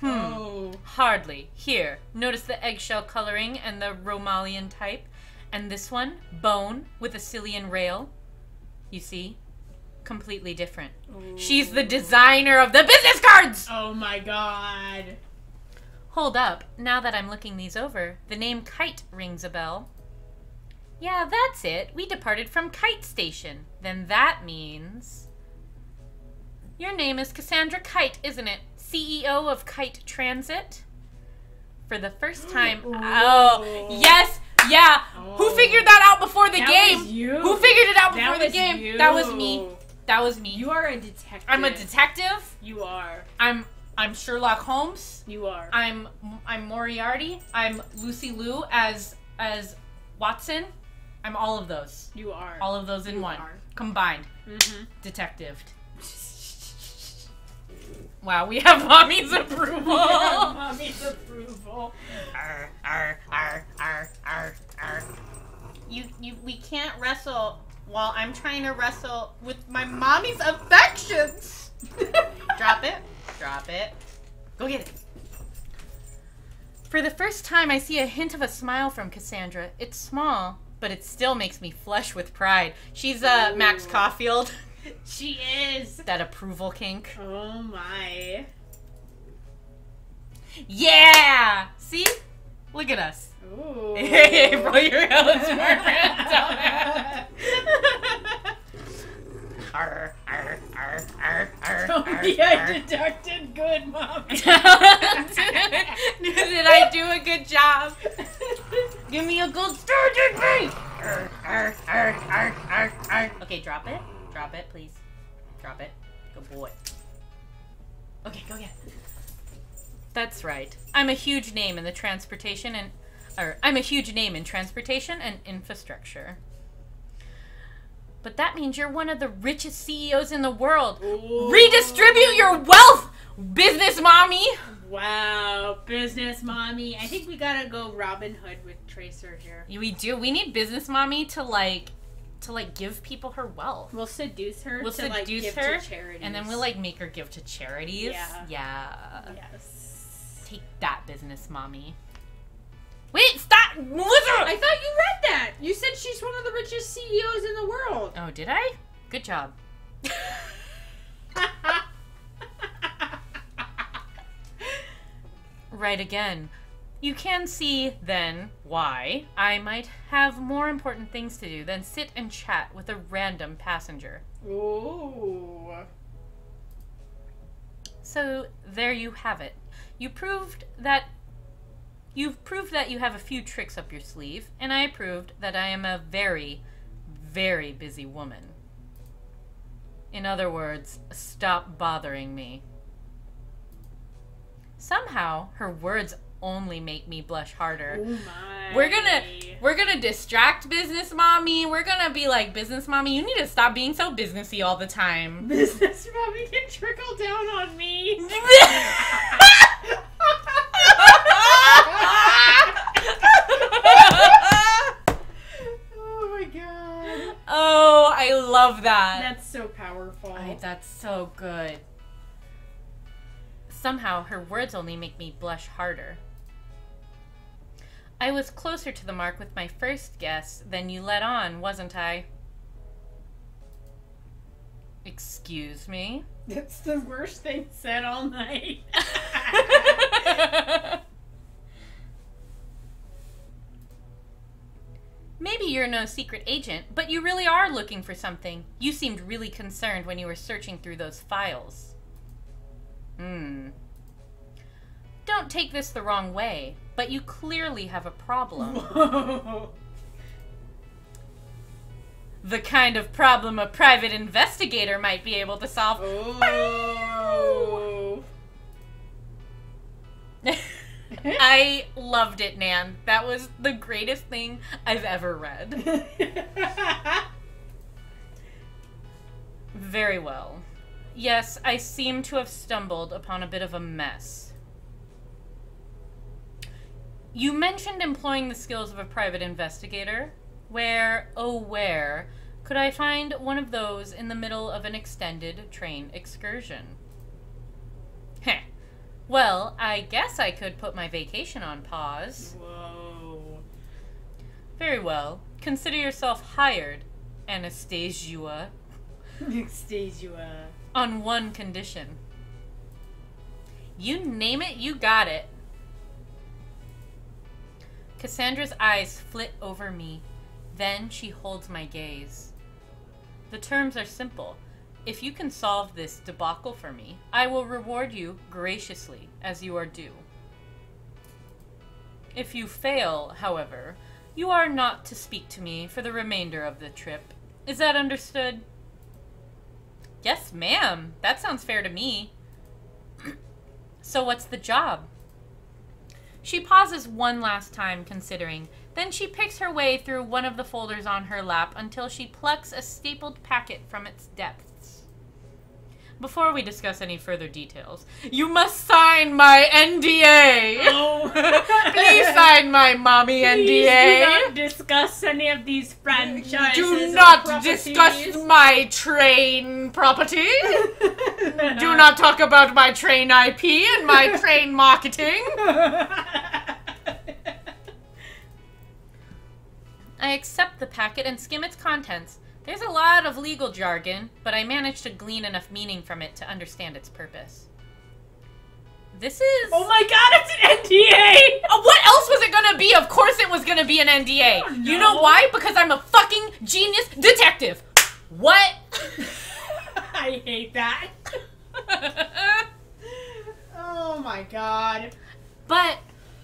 Oh. Hardly. Here, notice the eggshell coloring and the Romalian type. And this one, bone, with a Cillian rail. You see? Completely different. Ooh. She's the designer of the business cards! Oh my god. Hold up. Now that I'm looking these over, the name Kite rings a bell. Yeah, that's it. We departed from Kite Station. Then that means... Your name is Cassandra Kite, isn't it? CEO of Kite Transit? For the first time... Oh, yes! Yeah! Oh. Who figured that out before the game? Was you. Who figured it out before That the game? you. That was me. That was me. You are a detective. I'm a detective. You are. I'm Sherlock Holmes. You are. I'm Moriarty. I'm Lucy Liu as Watson. I'm all of those. You are. All of those in one. Combined. Mm-hmm. Detective. Wow, we have mommy's approval. Mommy's approval. Arr, arr, arr, arr, arr, arr. We can't wrestle while I'm trying to wrestle with my mommy's affections. Drop it. Drop it. Go get it. For the first time, I see a hint of a smile from Cassandra. It's small, but it still makes me flush with pride. She's Max Caulfield. She is. That approval kink. Oh my. Yeah! See? Look at us. Ooh. Hey, bro, your hell is more random. Arr, arr, arr, arr, arr, I deducted good, Mom. Did I do a good job? Give me a gold star, Digby! Okay, drop it. Drop it, please. Drop it. Good boy. Okay, go get it. That's right. I'm a huge name in the transportation and... I'm a huge name in transportation and infrastructure. But that means you're one of the richest CEOs in the world. Ooh. Redistribute your wealth, business mommy! Wow, business mommy. I think we gotta go Robin Hood with Tracer here. We do. We need business mommy to give people her wealth. We'll seduce her We'll to seduce give her, to charities. and then we'll make her give to charities. Yeah. Yeah. Yes. Take that, business mommy. Wait, stop! Melissa! I thought you read that. You said she's one of the richest CEOs in the world. Oh, did I? Good job. Right again. You can see, then, why I might have more important things to do than sit and chat with a random passenger. Ooh. So, there you have it. You've proved that you have a few tricks up your sleeve, and I proved that I am a very, very busy woman. In other words, stop bothering me. Somehow, her words only make me blush harder. Oh my. We're gonna distract business mommy. We're gonna be like, business mommy, you need to stop being so businessy all the time. Business mommy can trickle down on me. Oh my god. Oh, I love that. That's so powerful. That's so good. Somehow, her words only make me blush harder. I was closer to the mark with my first guess than you let on, wasn't I? Excuse me? That's the worst thing said all night. you're no secret agent, but you really are looking for something. You seemed really concerned when you were searching through those files. Don't take this the wrong way, but you clearly have a problem. Whoa. The kind of problem a private investigator might be able to solve. Oh. I loved it, Nan. That was the greatest thing I've ever read. Very well. Yes, I seem to have stumbled upon a bit of a mess. You mentioned employing the skills of a private investigator. Where, oh where, could I find one of those in the middle of an extended train excursion? Heh. Well, I guess I could put my vacation on pause. Whoa. Very well. Consider yourself hired, Anastasia. Anastasia. On one condition. You name it, you got it. Cassandra's eyes flit over me. Then she holds my gaze. The terms are simple. If you can solve this debacle for me, I will reward you graciously, as you are due. If you fail, however, you are not to speak to me for the remainder of the trip. Is that understood? Yes, ma'am. That sounds fair to me. So what's the job? She pauses one last time, considering. Then she picks her way through one of the folders on her lap until she plucks a stapled packet from its depths. Before we discuss any further details, you must sign my NDA! Oh. Please sign my mommy NDA! Please do not discuss any of these franchises. Do not discuss my train property! Do not talk about my train IP and my train marketing! I accept the packet and skim its contents. There's a lot of legal jargon, but I managed to glean enough meaning from it to understand its purpose. This is... Oh my god, it's an NDA! What else was it gonna be? Of course it was gonna be an NDA. Oh, no. You know why? Because I'm a fucking genius detective. What? I hate that. Oh my god. But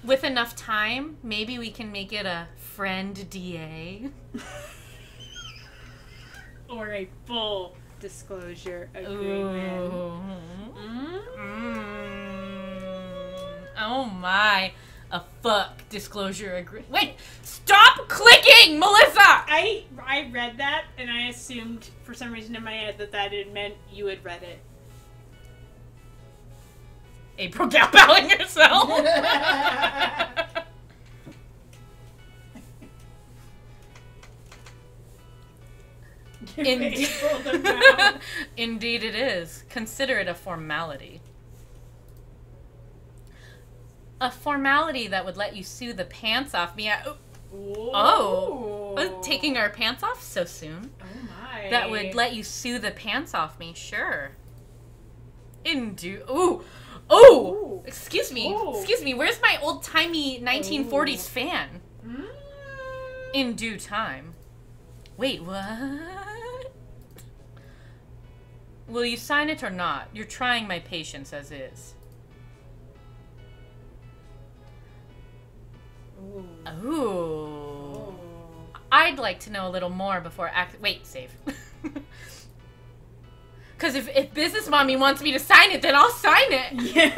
with enough time, maybe we can make it a friend DA. Or a full disclosure agreement. Oh my. A fuck disclosure agreement. Wait! Stop clicking, Melissa! I read that and I assumed for some reason in my head that it meant you had read it. April gap-outing herself. Indeed. Indeed it is. Consider it a formality. A formality that would let you sue the pants off me. Taking our pants off so soon. Oh my. That would let you sue the pants off me, sure. Ooh. Excuse me. Ooh. Excuse me. Where's my old-timey 1940s fan? In due time. Wait, what? Will you sign it or not? You're trying my patience as is. Ooh. I'd like to know a little more before wait, save. Because if Business Mommy wants me to sign it, then I'll sign it. Yeah.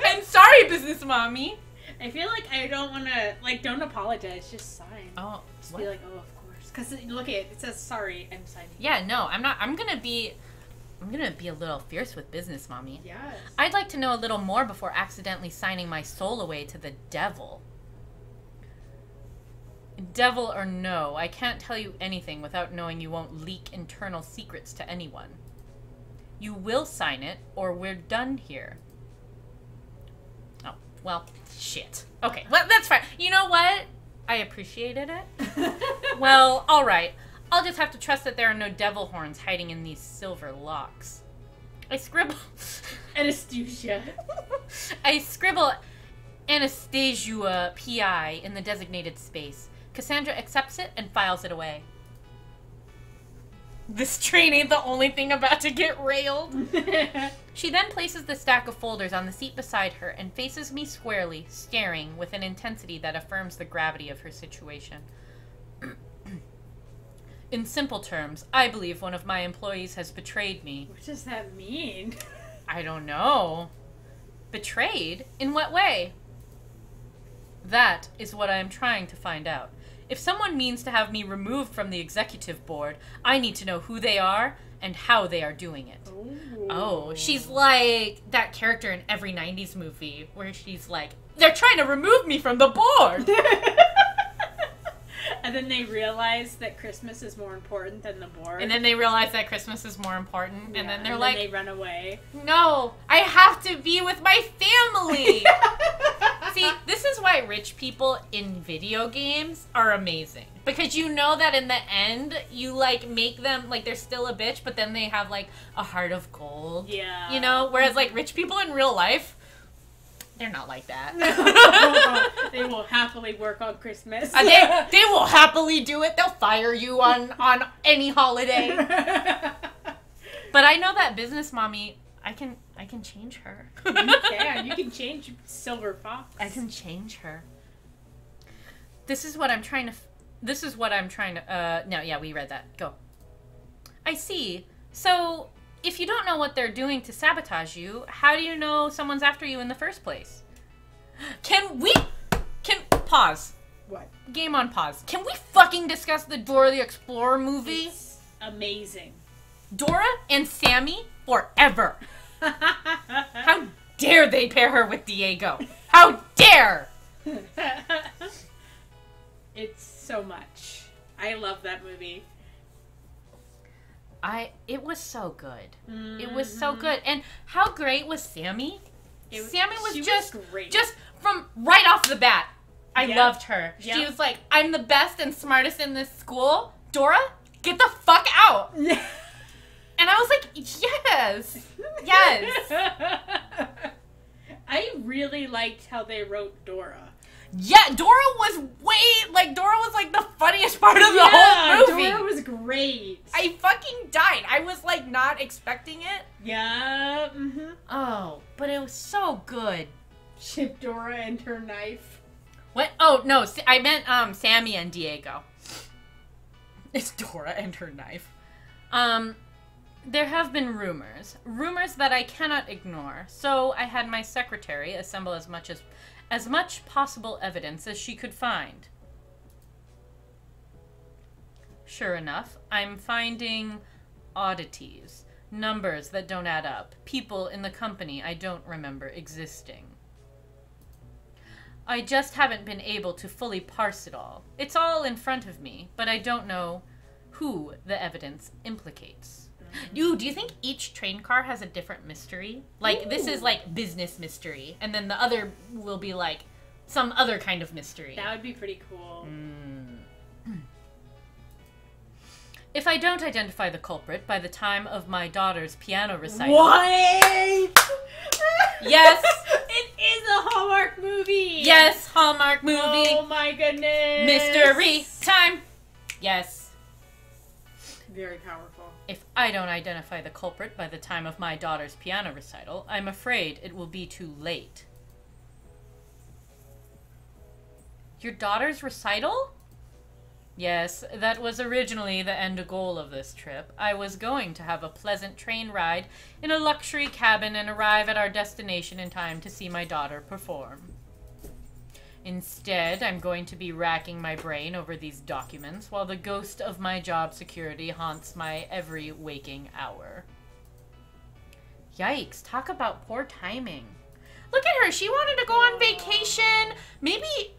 I'm sorry, Business Mommy. I feel like I don't want to, don't apologize. Just sign. Oh, just what? be like, oh, of course. Because look at it. It says, sorry, I'm signing. Yeah, no, I'm not. I'm gonna be a little fierce with Business Mommy. Yes. I'd like to know a little more before accidentally signing my soul away to the devil. Devil or no, I can't tell you anything without knowing you won't leak internal secrets to anyone. You will sign it, or we're done here. Oh, well, shit. Okay, well, that's fine. You know what? I appreciated it. Well, alright. I'll just have to trust that there are no devil horns hiding in these silver locks. I scribble... Anastasia. I scribble Anastasia P.I. in the designated space. Cassandra accepts it and files it away. This train ain't the only thing about to get railed. She then places the stack of folders on the seat beside her and faces me squarely, staring with an intensity that affirms the gravity of her situation. In simple terms, I believe one of my employees has betrayed me. What does that mean? I don't know. Betrayed? In what way? That is what I am trying to find out. If someone means to have me removed from the executive board, I need to know who they are and how they are doing it. Ooh. Oh, she's like that character in every 90s movie where she's like, they're trying to remove me from the board! And then they realize that Christmas is more important than the board. And then they realize that Christmas is more important, Yeah, and then they're and like, they run away. no, I have to be with my family! See, this is why rich people in video games are amazing. Because you know that in the end, you, like, make them, like, they're still a bitch, but then they have, like, a heart of gold. Yeah. You know? Whereas, like, rich people in real life, they're not like that. They will happily work on Christmas. They will happily do it. They'll fire you on any holiday. But I know that business mommy, I can change her. You can. You can change Silver Fox. I can change her. This is what I'm trying to... No, yeah, we read that. Go. I see. So, if you don't know what they're doing to sabotage you, how do you know someone's after you in the first place? Pause. What? Game on pause. Can we fucking discuss the Dora the Explorer movie? It's amazing. Dora and Sammy forever. How dare they pair her with Diego? How dare! It's so much. I love that movie. It was so good. Mm-hmm. It was so good. And how great was Sammy? Sammy was just great. Just from right off the bat. I loved her. Yep. She was like, I'm the best and smartest in this school. Dora, get the fuck out. And I was like, yes. Yes. I really liked how they wrote Dora. Yeah, Dora was like the funniest part of the whole movie. Dora was great. I fucking died. I was like not expecting it. Yeah. Mm-hmm. Oh, but it was so good. Ship Dora and her knife. What? Oh, no, I meant Sammy and Diego. It's Dora and her knife. There have been rumors that I cannot ignore, so I had my secretary assemble as much possible evidence as she could find. Sure enough, I'm finding oddities, numbers that don't add up, people in the company I don't remember existing. I just haven't been able to fully parse it all. It's all in front of me, but I don't know who the evidence implicates. Do you think each train car has a different mystery? Like, this is like business mystery, and then the other will be like some other kind of mystery. That would be pretty cool. If I don't identify the culprit by the time of my daughter's piano recital... What? Yes! It is a Hallmark movie! Yes, Hallmark movie! Oh my goodness! Mystery time! Yes. Very powerful. If I don't identify the culprit by the time of my daughter's piano recital, I'm afraid it will be too late. Your daughter's recital? Yes, that was originally the end goal of this trip. I was going to have a pleasant train ride in a luxury cabin and arrive at our destination in time to see my daughter perform. Instead, I'm going to be racking my brain over these documents while the ghost of my job security haunts my every waking hour. Yikes, talk about poor timing. Look at her, she wanted to go on vacation. Maybe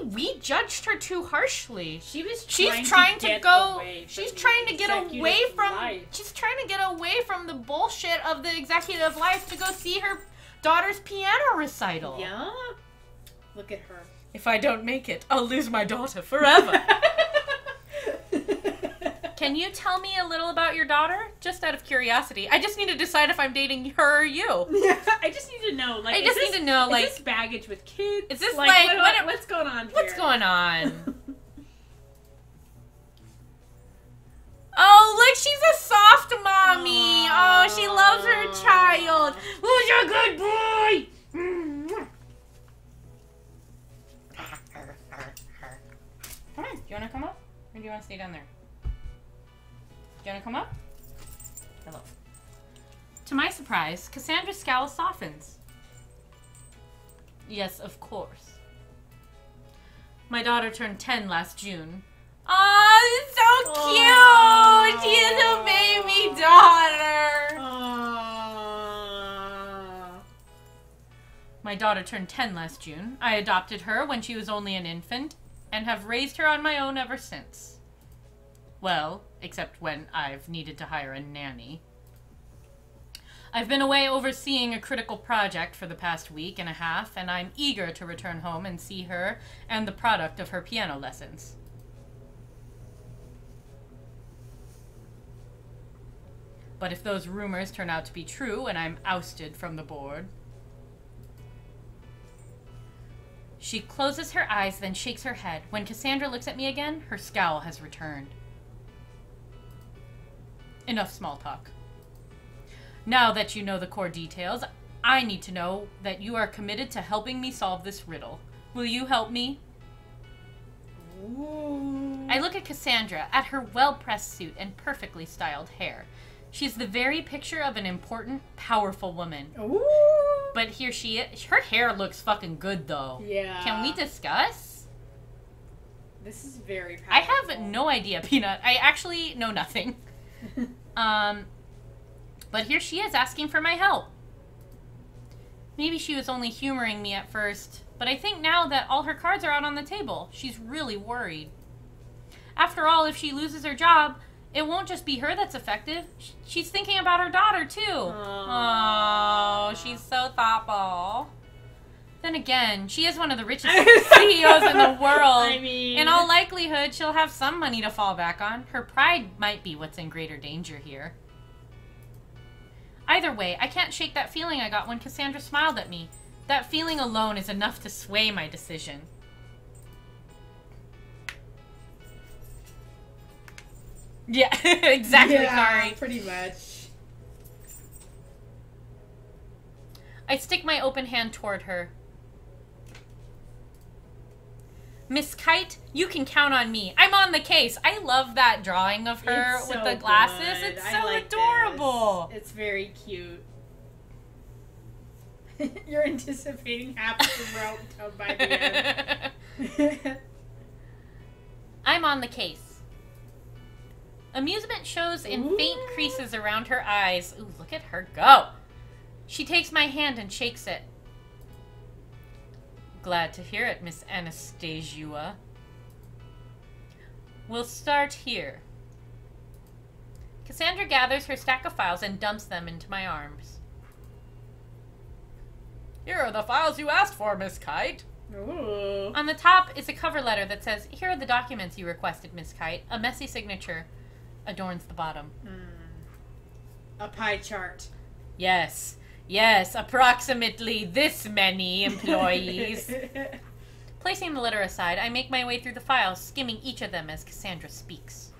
we judged her too harshly. She's trying to get away from the bullshit of the executive life to go see her daughter's piano recital. Yeah. Look at her. If I don't make it, I'll lose my daughter forever. Can you tell me a little about your daughter? Just out of curiosity. I just need to decide if I'm dating her or you. Yeah, I just need to know. Like, is this baggage with kids? Is this what's going on here? What's going on? Oh, look, she's a soft mommy. Oh, she loves her child. Who's your good boy? Come on, do you want to come up? Or do you want to stay down there? Do you want to come up? Hello. To my surprise, Cassandra's scowl softens. Yes, of course. My daughter turned 10 last June. Oh, it's so cute! She is a baby daughter! My daughter turned 10 last June. I adopted her when she was only an infant, and have raised her on my own ever since. Well, except when I've needed to hire a nanny. I've been away overseeing a critical project for the past week and a half, and I'm eager to return home and see her and the product of her piano lessons. But if those rumors turn out to be true and I'm ousted from the board... She closes her eyes, then shakes her head. When Cassandra looks at me again, her scowl has returned. Enough small talk. Now that you know the core details, I need to know that you are committed to helping me solve this riddle. Will you help me? Ooh. I look at Cassandra, at her well-pressed suit and perfectly styled hair. She's the very picture of an important, powerful woman. Ooh. But here she is. Her hair looks fucking good, though. Yeah. Can we discuss? This is very powerful. I have no idea, Peanut. I actually know nothing. But here she is asking for my help. Maybe she was only humoring me at first, but I think now that all her cards are out on the table, she's really worried. After all, if she loses her job, it won't just be her that's affected. She's thinking about her daughter, too. Oh, she's so thoughtful. Then again, she is one of the richest CEOs in the world. I mean... In all likelihood, she'll have some money to fall back on. Her pride might be what's in greater danger here. Either way, I can't shake that feeling I got when Cassandra smiled at me. That feeling alone is enough to sway my decision. Yeah, exactly, Kari. Pretty much. I stick my open hand toward her. Miss Kite, you can count on me. I'm on the case. I love that drawing of her with the glasses. Good. It's so adorable. This. It's very cute. You're anticipating half the route by the end. I'm on the case. Amusement shows in faint creases around her eyes. Ooh, look at her go. She takes my hand and shakes it. Glad to hear it, Miss Anastasia. We'll start here. Cassandra gathers her stack of files and dumps them into my arms. Here are the files you asked for, Miss Kite. Ooh. On the top is a cover letter that says, "Here are the documents you requested, Miss Kite." A messy signature adorns the bottom. A pie chart. Yes. Yes, approximately this many employees. Placing the letter aside, I make my way through the files, skimming each of them as Cassandra speaks.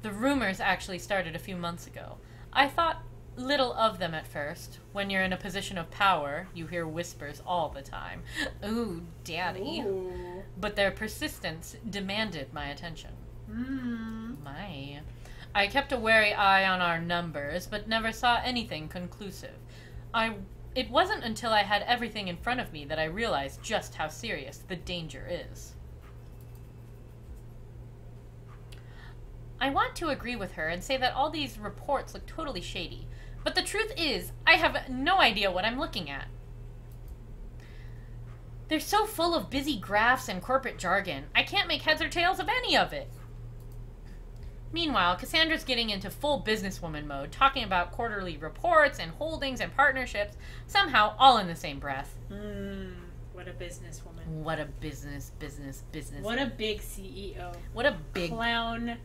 The rumors actually started a few months ago. I thought little of them at first. When you're in a position of power, you hear whispers all the time. Ooh, daddy. Ooh. But their persistence demanded my attention. My. I kept a wary eye on our numbers, but never saw anything conclusive. It wasn't until I had everything in front of me that I realized just how serious the danger is. I want to agree with her and say that all these reports look totally shady, but the truth is, I have no idea what I'm looking at. They're so full of busy graphs and corporate jargon, I can't make heads or tails of any of it. Meanwhile, Cassandra's getting into full businesswoman mode, talking about quarterly reports and holdings and partnerships, somehow all in the same breath. What a businesswoman. What a business. What a big CEO. What a big... Clown.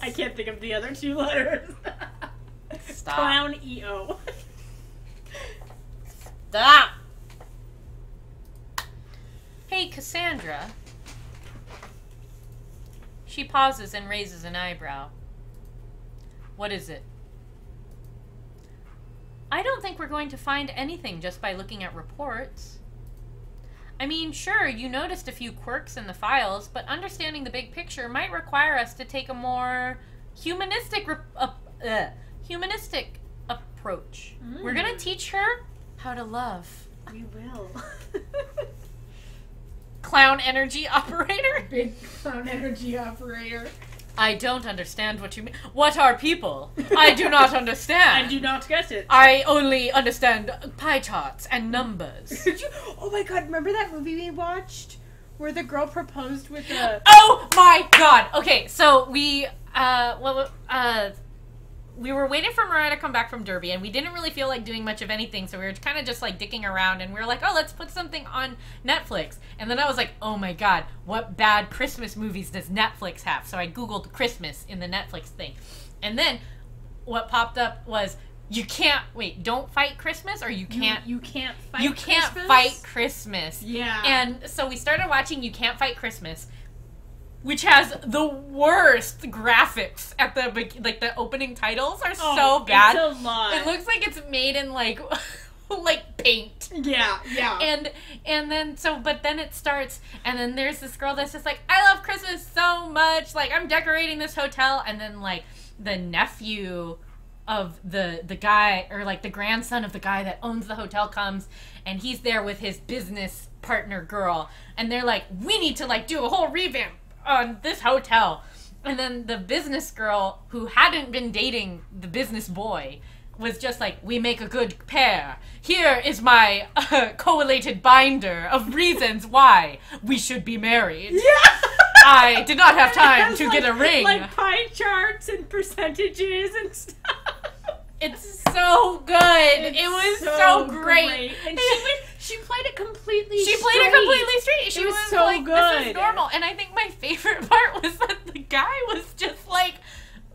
I can't think of the other two letters. Stop. Clown EO. Stop! Hey, Cassandra. She pauses and raises an eyebrow. What is it? I don't think we're going to find anything just by looking at reports. I mean, sure, you noticed a few quirks in the files, but understanding the big picture might require us to take a more humanistic approach. We're gonna teach her how to love. We will. Clown energy operator? Big clown energy operator. I don't understand what you mean. What are people? I do not understand. I do not get it. I only understand pie charts and numbers. Oh my god, remember that movie we watched? Where the girl proposed with a... Oh my god! Okay, so we were waiting for Mariah to come back from Derby, and we didn't really feel like doing much of anything, so we were kind of just, like, dicking around, and we were like, oh, let's put something on Netflix. And then I was like, oh my god, what bad Christmas movies does Netflix have? So I Googled Christmas in the Netflix thing. And then what popped up was, don't fight Christmas, or you can't fight Christmas. Yeah. And so we started watching You Can't Fight Christmas, which has the worst graphics at the opening titles are so bad. It's a lot. It looks like it's made in like paint. Yeah. And then but then it starts, and then there's this girl that's just like, I love Christmas so much, like I'm decorating this hotel, and then like the nephew of the guy, or like the grandson of the guy that owns the hotel comes, and he's there with his business partner girl, and they're like, we need to like do a whole revamp on this hotel. And then the business girl, who hadn't been dating the business boy, was just like, we make a good pair. Here is my collated binder of reasons why we should be married. Yeah! I did not have time to get a ring. Like pie charts and percentages and stuff. It's so good. It was so great. And she played it completely straight. She was so like, good. This is normal. And I think my favorite part was that the guy was just like,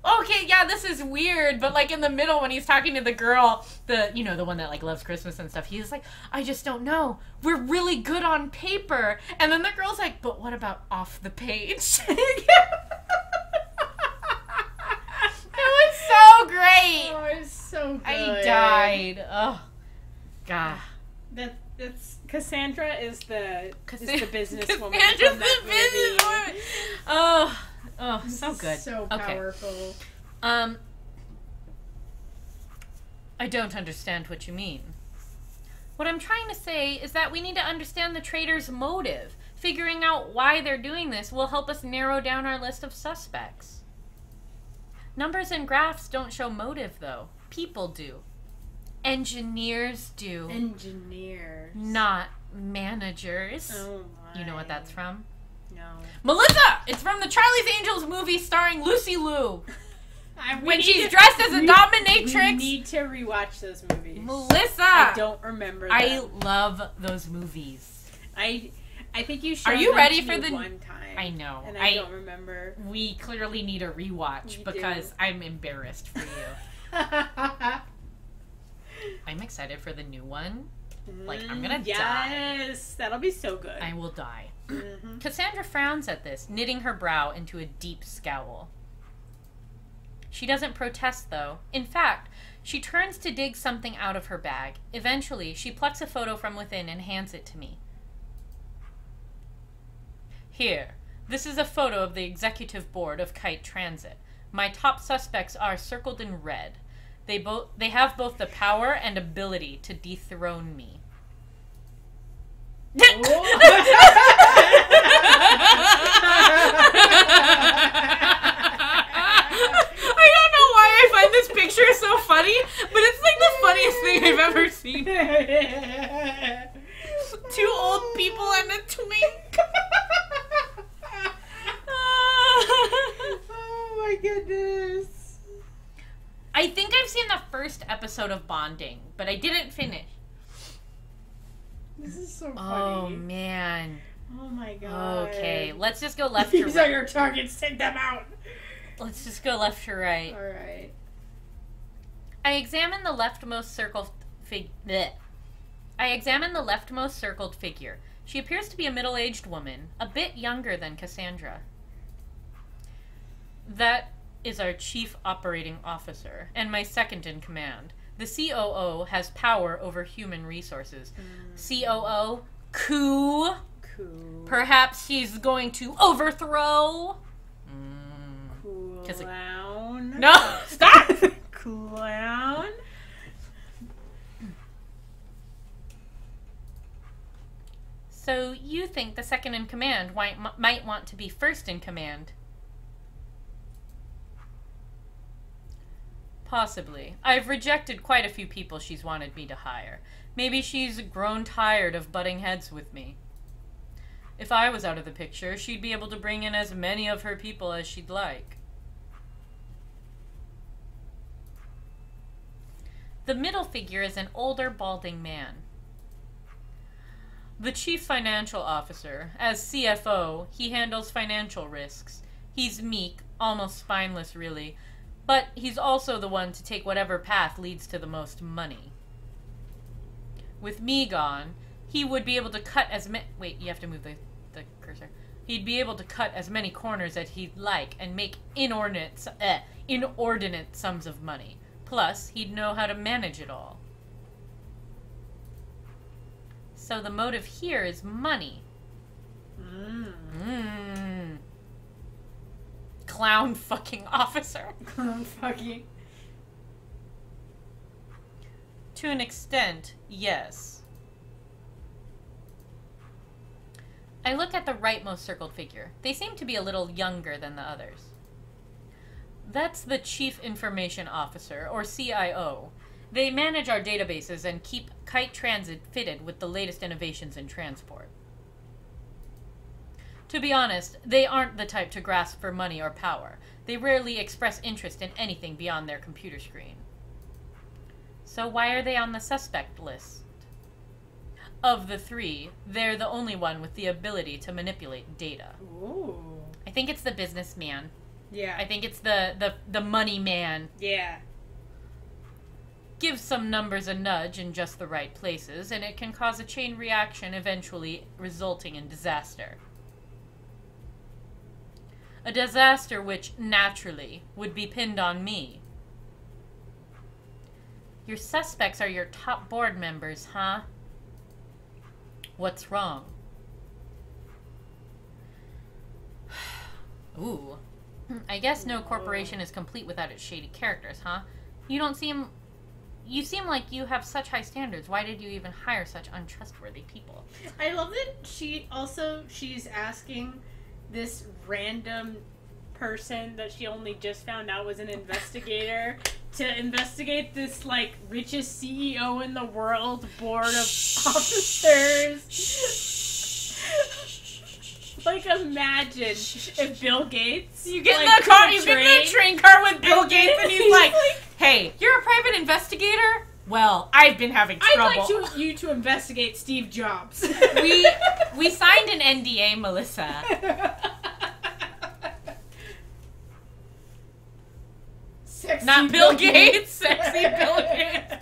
okay, yeah, this is weird, but like in the middle when he's talking to the girl, the one that like loves Christmas and stuff, he's like, I just don't know. We're really good on paper. And then the girl's like, but what about off the page? It was so great. Oh, it was so good. I died. Oh, God. That's Cassandra is the businesswoman. Cassandra's from that the businesswoman. Oh, so good. So powerful. Okay. I don't understand what you mean. What I'm trying to say is that we need to understand the traitor's motive. Figuring out why they're doing this will help us narrow down our list of suspects. Numbers and graphs don't show motive, though. People do. Engineers do. Engineers. Not managers. Oh my. You know what that's from? No. Melissa! It's from the Charlie's Angels movie starring Lucy Liu. When she's to, dressed as a dominatrix. We need to rewatch those movies. Melissa! I don't remember them. I love those movies. I think you should. Are you ready for the one time? I know. And I don't remember. We clearly need a rewatch because I'm embarrassed for you. I'm excited for the new one. Like, I'm gonna die. Yes, that'll be so good. I will die. Cassandra frowns at this, knitting her brow into a deep scowl. She doesn't protest, though. In fact, she turns to dig something out of her bag. Eventually, she plucks a photo from within and hands it to me. Here, this is a photo of the executive board of Kite Transit. My top suspects are circled in red. They have both the power and ability to dethrone me. I don't know why I find this picture so funny, but it's like the funniest thing I've ever seen. Two old people and a twink. Oh my goodness. I think I've seen the first episode of Bonding, but I didn't finish. This is so funny. Oh, man. Oh my god. Okay, let's just go left to right. These are your targets, take them out. Let's just go left to right. Alright. I examine the leftmost circled figure. She appears to be a middle-aged woman, a bit younger than Cassandra. That is our chief operating officer, and my second in command. The COO has power over human resources. COO? Coup? Perhaps he's going to overthrow? Clown? No! Stop! Clown? So you think the second in command might want to be first in command? Possibly. I've rejected quite a few people she's wanted me to hire. Maybe she's grown tired of butting heads with me. If I was out of the picture, she'd be able to bring in as many of her people as she'd like. The middle figure is an older, balding man. The chief financial officer. As CFO, he handles financial risks. He's meek, almost spineless really, but he's also the one to take whatever path leads to the most money. With me gone, he would be able to cut as many... Wait, you have to move the cursor. He'd be able to cut as many corners as he'd like and make inordinate sums of money. Plus, he'd know how to manage it all. So the motive here is money. Clown fucking officer. Clown fucking. To an extent, yes. I look at the rightmost circled figure. They seem to be a little younger than the others. That's the Chief Information Officer, or CIO. They manage our databases and keep Kite Transit fitted with the latest innovations in transport. To be honest, they aren't the type to grasp for money or power. They rarely express interest in anything beyond their computer screen. So why are they on the suspect list? Of the three, they're the only one with the ability to manipulate data. Ooh. I think it's the businessman. Yeah. I think it's the money man. Yeah. Give some numbers a nudge in just the right places, and it can cause a chain reaction, eventually resulting in disaster. A disaster which, naturally, would be pinned on me. Your suspects are your top board members, huh? What's wrong? Ooh. I guess no corporation is complete without its shady characters, huh? You seem like you have such high standards. Why did you even hire such untrustworthy people? I love that she's asking this random person that she only just found out was an investigator to investigate this, like, richest CEO in the world board of officers. Like, imagine if Bill Gates... You get in the car, you get in the train car with Bill Gates, and he's like, hey, you're a private investigator? Well, I've been having trouble. I'd like you to investigate Steve Jobs. We signed an NDA, Melissa. Sexy Not Bill Gates. Sexy Bill Gates.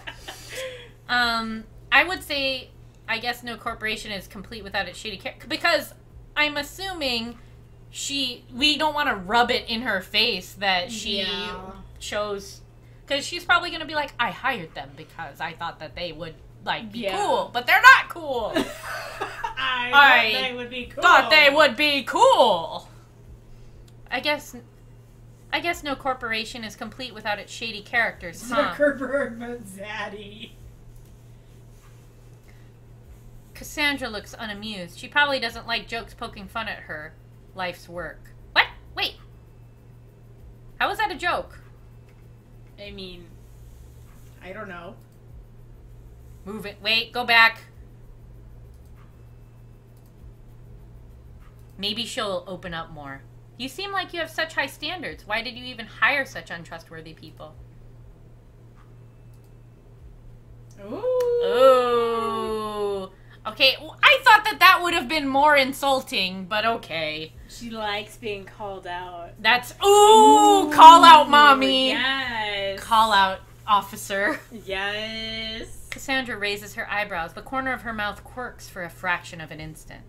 I would say, I guess no corporation is complete without its shady character, because I'm assuming we don't want to rub it in her face that she chose, because she's probably going to be like, I hired them because I thought that they would, like, be cool, but they're not cool. I thought they would be cool. Thought they would be cool. I guess no corporation is complete without its shady characters, huh? Zuckerberg and Zaddy. Cassandra looks unamused. She probably doesn't like jokes poking fun at her life's work. What? Wait. How was that a joke? I mean, I don't know. Move it. Wait, go back. Maybe she'll open up more. You seem like you have such high standards. Why did you even hire such untrustworthy people? Ooh. Ooh. Okay, well, I thought that would have been more insulting, but okay. She likes being called out. That's... Ooh! Call out, mommy! Yes! Call out, officer. Yes. Cassandra raises her eyebrows. The corner of her mouth quirks for a fraction of an instant.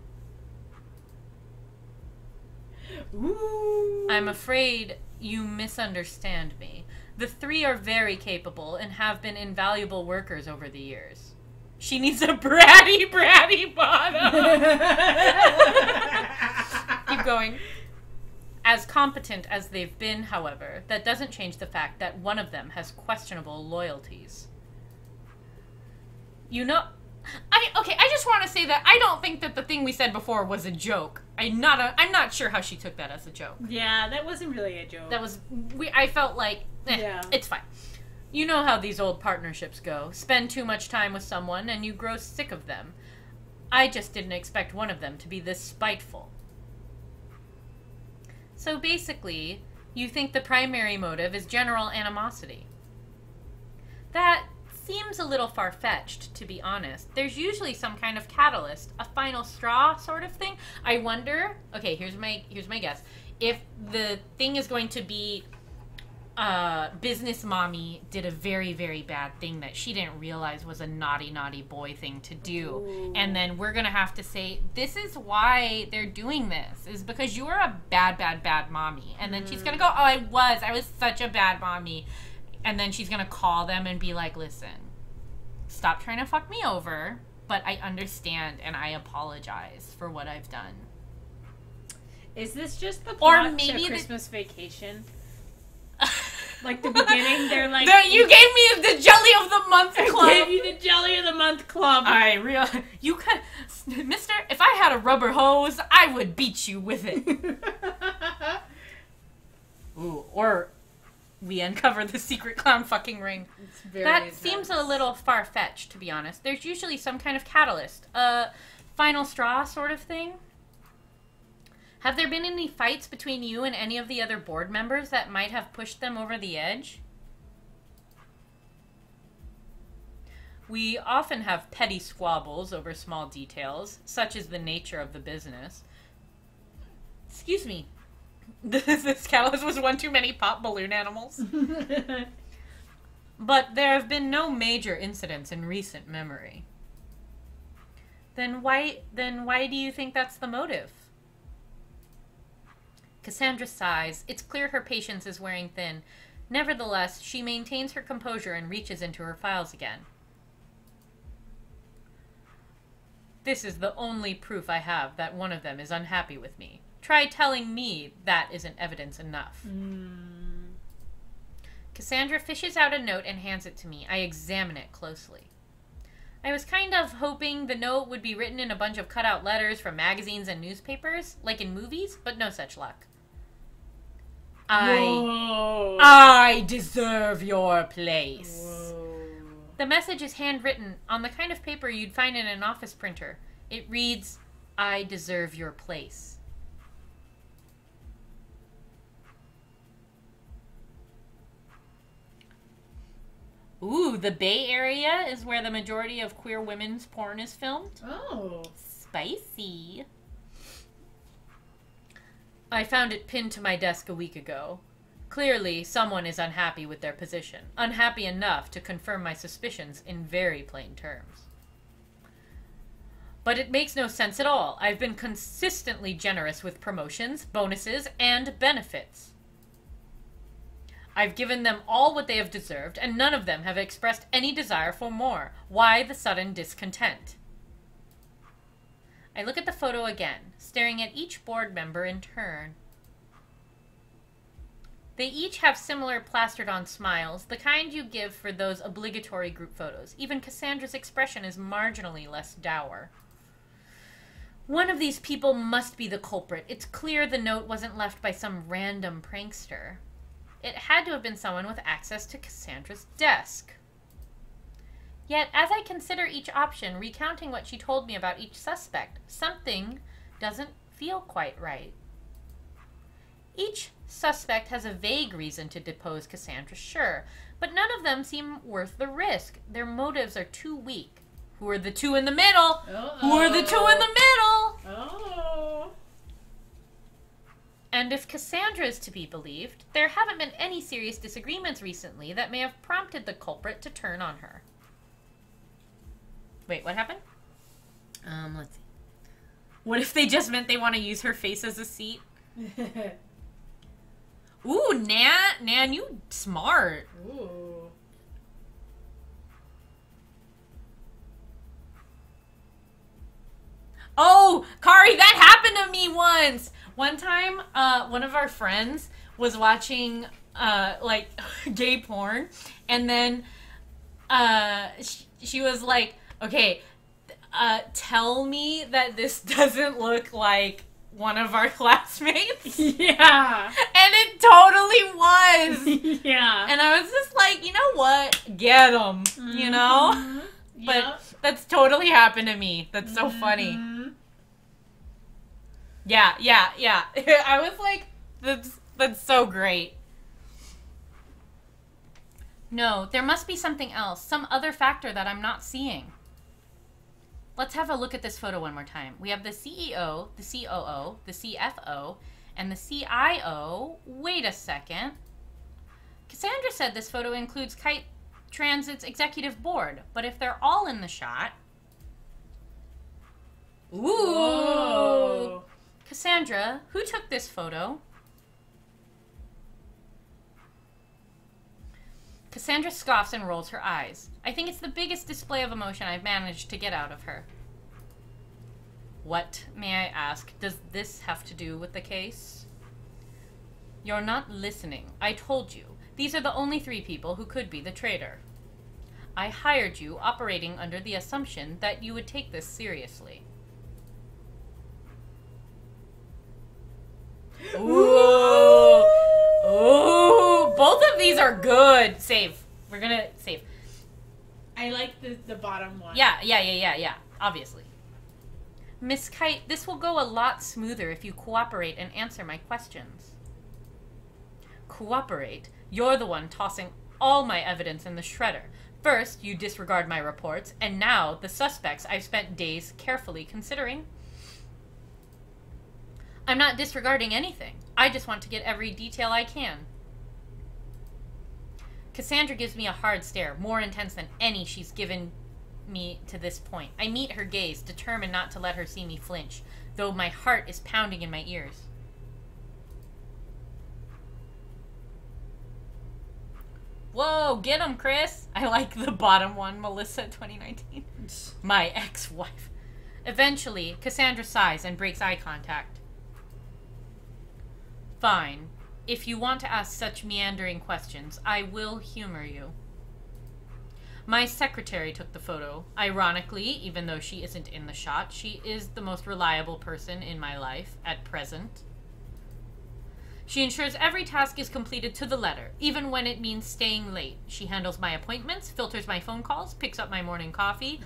Ooh. I'm afraid you misunderstand me. The three are very capable and have been invaluable workers over the years. She needs a bratty bottom. Keep going. As competent as they've been, however, that doesn't change the fact that one of them has questionable loyalties. You know, I just want to say that I don't think that the thing we said before was a joke. I'm not sure how she took that as a joke. Yeah, that wasn't really a joke. I felt like, yeah. It's fine. You know how these old partnerships go. Spend too much time with someone and you grow sick of them. I just didn't expect one of them to be this spiteful. So basically, you think the primary motive is general animosity. That seems a little far-fetched, to be honest. There's usually some kind of catalyst, a final straw sort of thing. I wonder, okay, here's my guess. If the thing is going to be business mommy did a very, very bad thing that she didn't realize was a naughty, naughty boy thing to do. Ooh. And then we're going to have to say, this is why they're doing this, is because you are a bad, bad, bad mommy. And then she's going to go, oh, I was such a bad mommy. And then she's going to call them and be like, listen, stop trying to fuck me over, but I understand and I apologize for what I've done. Is this just the plot to Christmas Vacation? Like the beginning, they're like... You gave me the Jelly of the Month Club! I gave you the Jelly of the Month Club! You could... Mister, if I had a rubber hose, I would beat you with it. Ooh, or... we uncover the secret clown fucking ring. That seems a little far-fetched, to be honest. There's usually some kind of catalyst. A final straw sort of thing. Have there been any fights between you and any of the other board members that might have pushed them over the edge? We often have petty squabbles over small details, such as the nature of the business. Excuse me. This catalyst was one too many pop balloon animals. But there have been no major incidents in recent memory. Then why do you think that's the motive? Cassandra sighs. It's clear her patience is wearing thin. Nevertheless, she maintains her composure and reaches into her files again. This is the only proof I have that one of them is unhappy with me. Try telling me that isn't evidence enough. Cassandra fishes out a note and hands it to me. I examine it closely. I was kind of hoping the note would be written in a bunch of cutout letters from magazines and newspapers, like in movies, but no such luck. I deserve your place. Whoa. The message is handwritten on the kind of paper you'd find in an office printer. It reads, I deserve your place. Ooh, the Bay Area is where the majority of queer women's porn is filmed. Oh. Spicy. I found it pinned to my desk a week ago. Clearly, someone is unhappy with their position. Unhappy enough to confirm my suspicions in very plain terms. But it makes no sense at all. I've been consistently generous with promotions, bonuses, and benefits. I've given them all what they have deserved, and none of them have expressed any desire for more. Why the sudden discontent? I look at the photo again, staring at each board member in turn. They each have similar plastered-on smiles, the kind you give for those obligatory group photos. Even Cassandra's expression is marginally less dour. One of these people must be the culprit. It's clear the note wasn't left by some random prankster. It had to have been someone with access to Cassandra's desk. Yet, as I consider each option, recounting what she told me about each suspect, something doesn't feel quite right. Each suspect has a vague reason to depose Cassandra, sure, but none of them seem worth the risk. Their motives are too weak. Who are the two in the middle? Uh-oh. Who are the two in the middle? Oh. And if Cassandra is to be believed, there haven't been any serious disagreements recently that may have prompted the culprit to turn on her. Wait, what happened? Let's see. What if they just meant they want to use her face as a seat? Ooh, Nan, you smart. Ooh. Oh, Kari, that happened to me once. One time, one of our friends was watching, like, gay porn, and then, she was like, okay, tell me that this doesn't look like one of our classmates. Yeah. And it totally was. Yeah. And I was just like, you know what? Get them, you know? Mm-hmm. But Yep. that's totally happened to me. That's so funny. Mm-hmm. Yeah. I was like, that's so great. No, there must be something else. Some other factor that I'm not seeing. Let's have a look at this photo one more time. We have the CEO, the COO, the CFO, and the CIO. Wait a second. Cassandra said this photo includes Kite Transit's executive board, but if they're all in the shot... Ooh! Whoa. Cassandra, who took this photo? Cassandra scoffs and rolls her eyes. I think it's the biggest display of emotion I've managed to get out of her. What, may I ask, does this have to do with the case? You're not listening. I told you. These are the only 3 people who could be the traitor. I hired you operating under the assumption that you would take this seriously. Ooh! Ooh! Both of these are good. Save. We're gonna save. I like the bottom one. Yeah. Obviously. Miss Kite, this will go a lot smoother if you cooperate and answer my questions. Cooperate? You're the one tossing all my evidence in the shredder. First, you disregard my reports, and now the suspects I've spent days carefully considering. I'm not disregarding anything. I just want to get every detail I can. Cassandra gives me a hard stare, more intense than any she's given me to this point. I meet her gaze, determined not to let her see me flinch, though my heart is pounding in my ears. Whoa, get him, Chris! I like the bottom one, Melissa 2019. My ex-wife. Eventually, Cassandra sighs and breaks eye contact. Fine. If you want to ask such meandering questions, I will humor you. My secretary took the photo. Ironically, even though she isn't in the shot, she is the most reliable person in my life at present. She ensures every task is completed to the letter, even when it means staying late. She handles my appointments, filters my phone calls, picks up my morning coffee,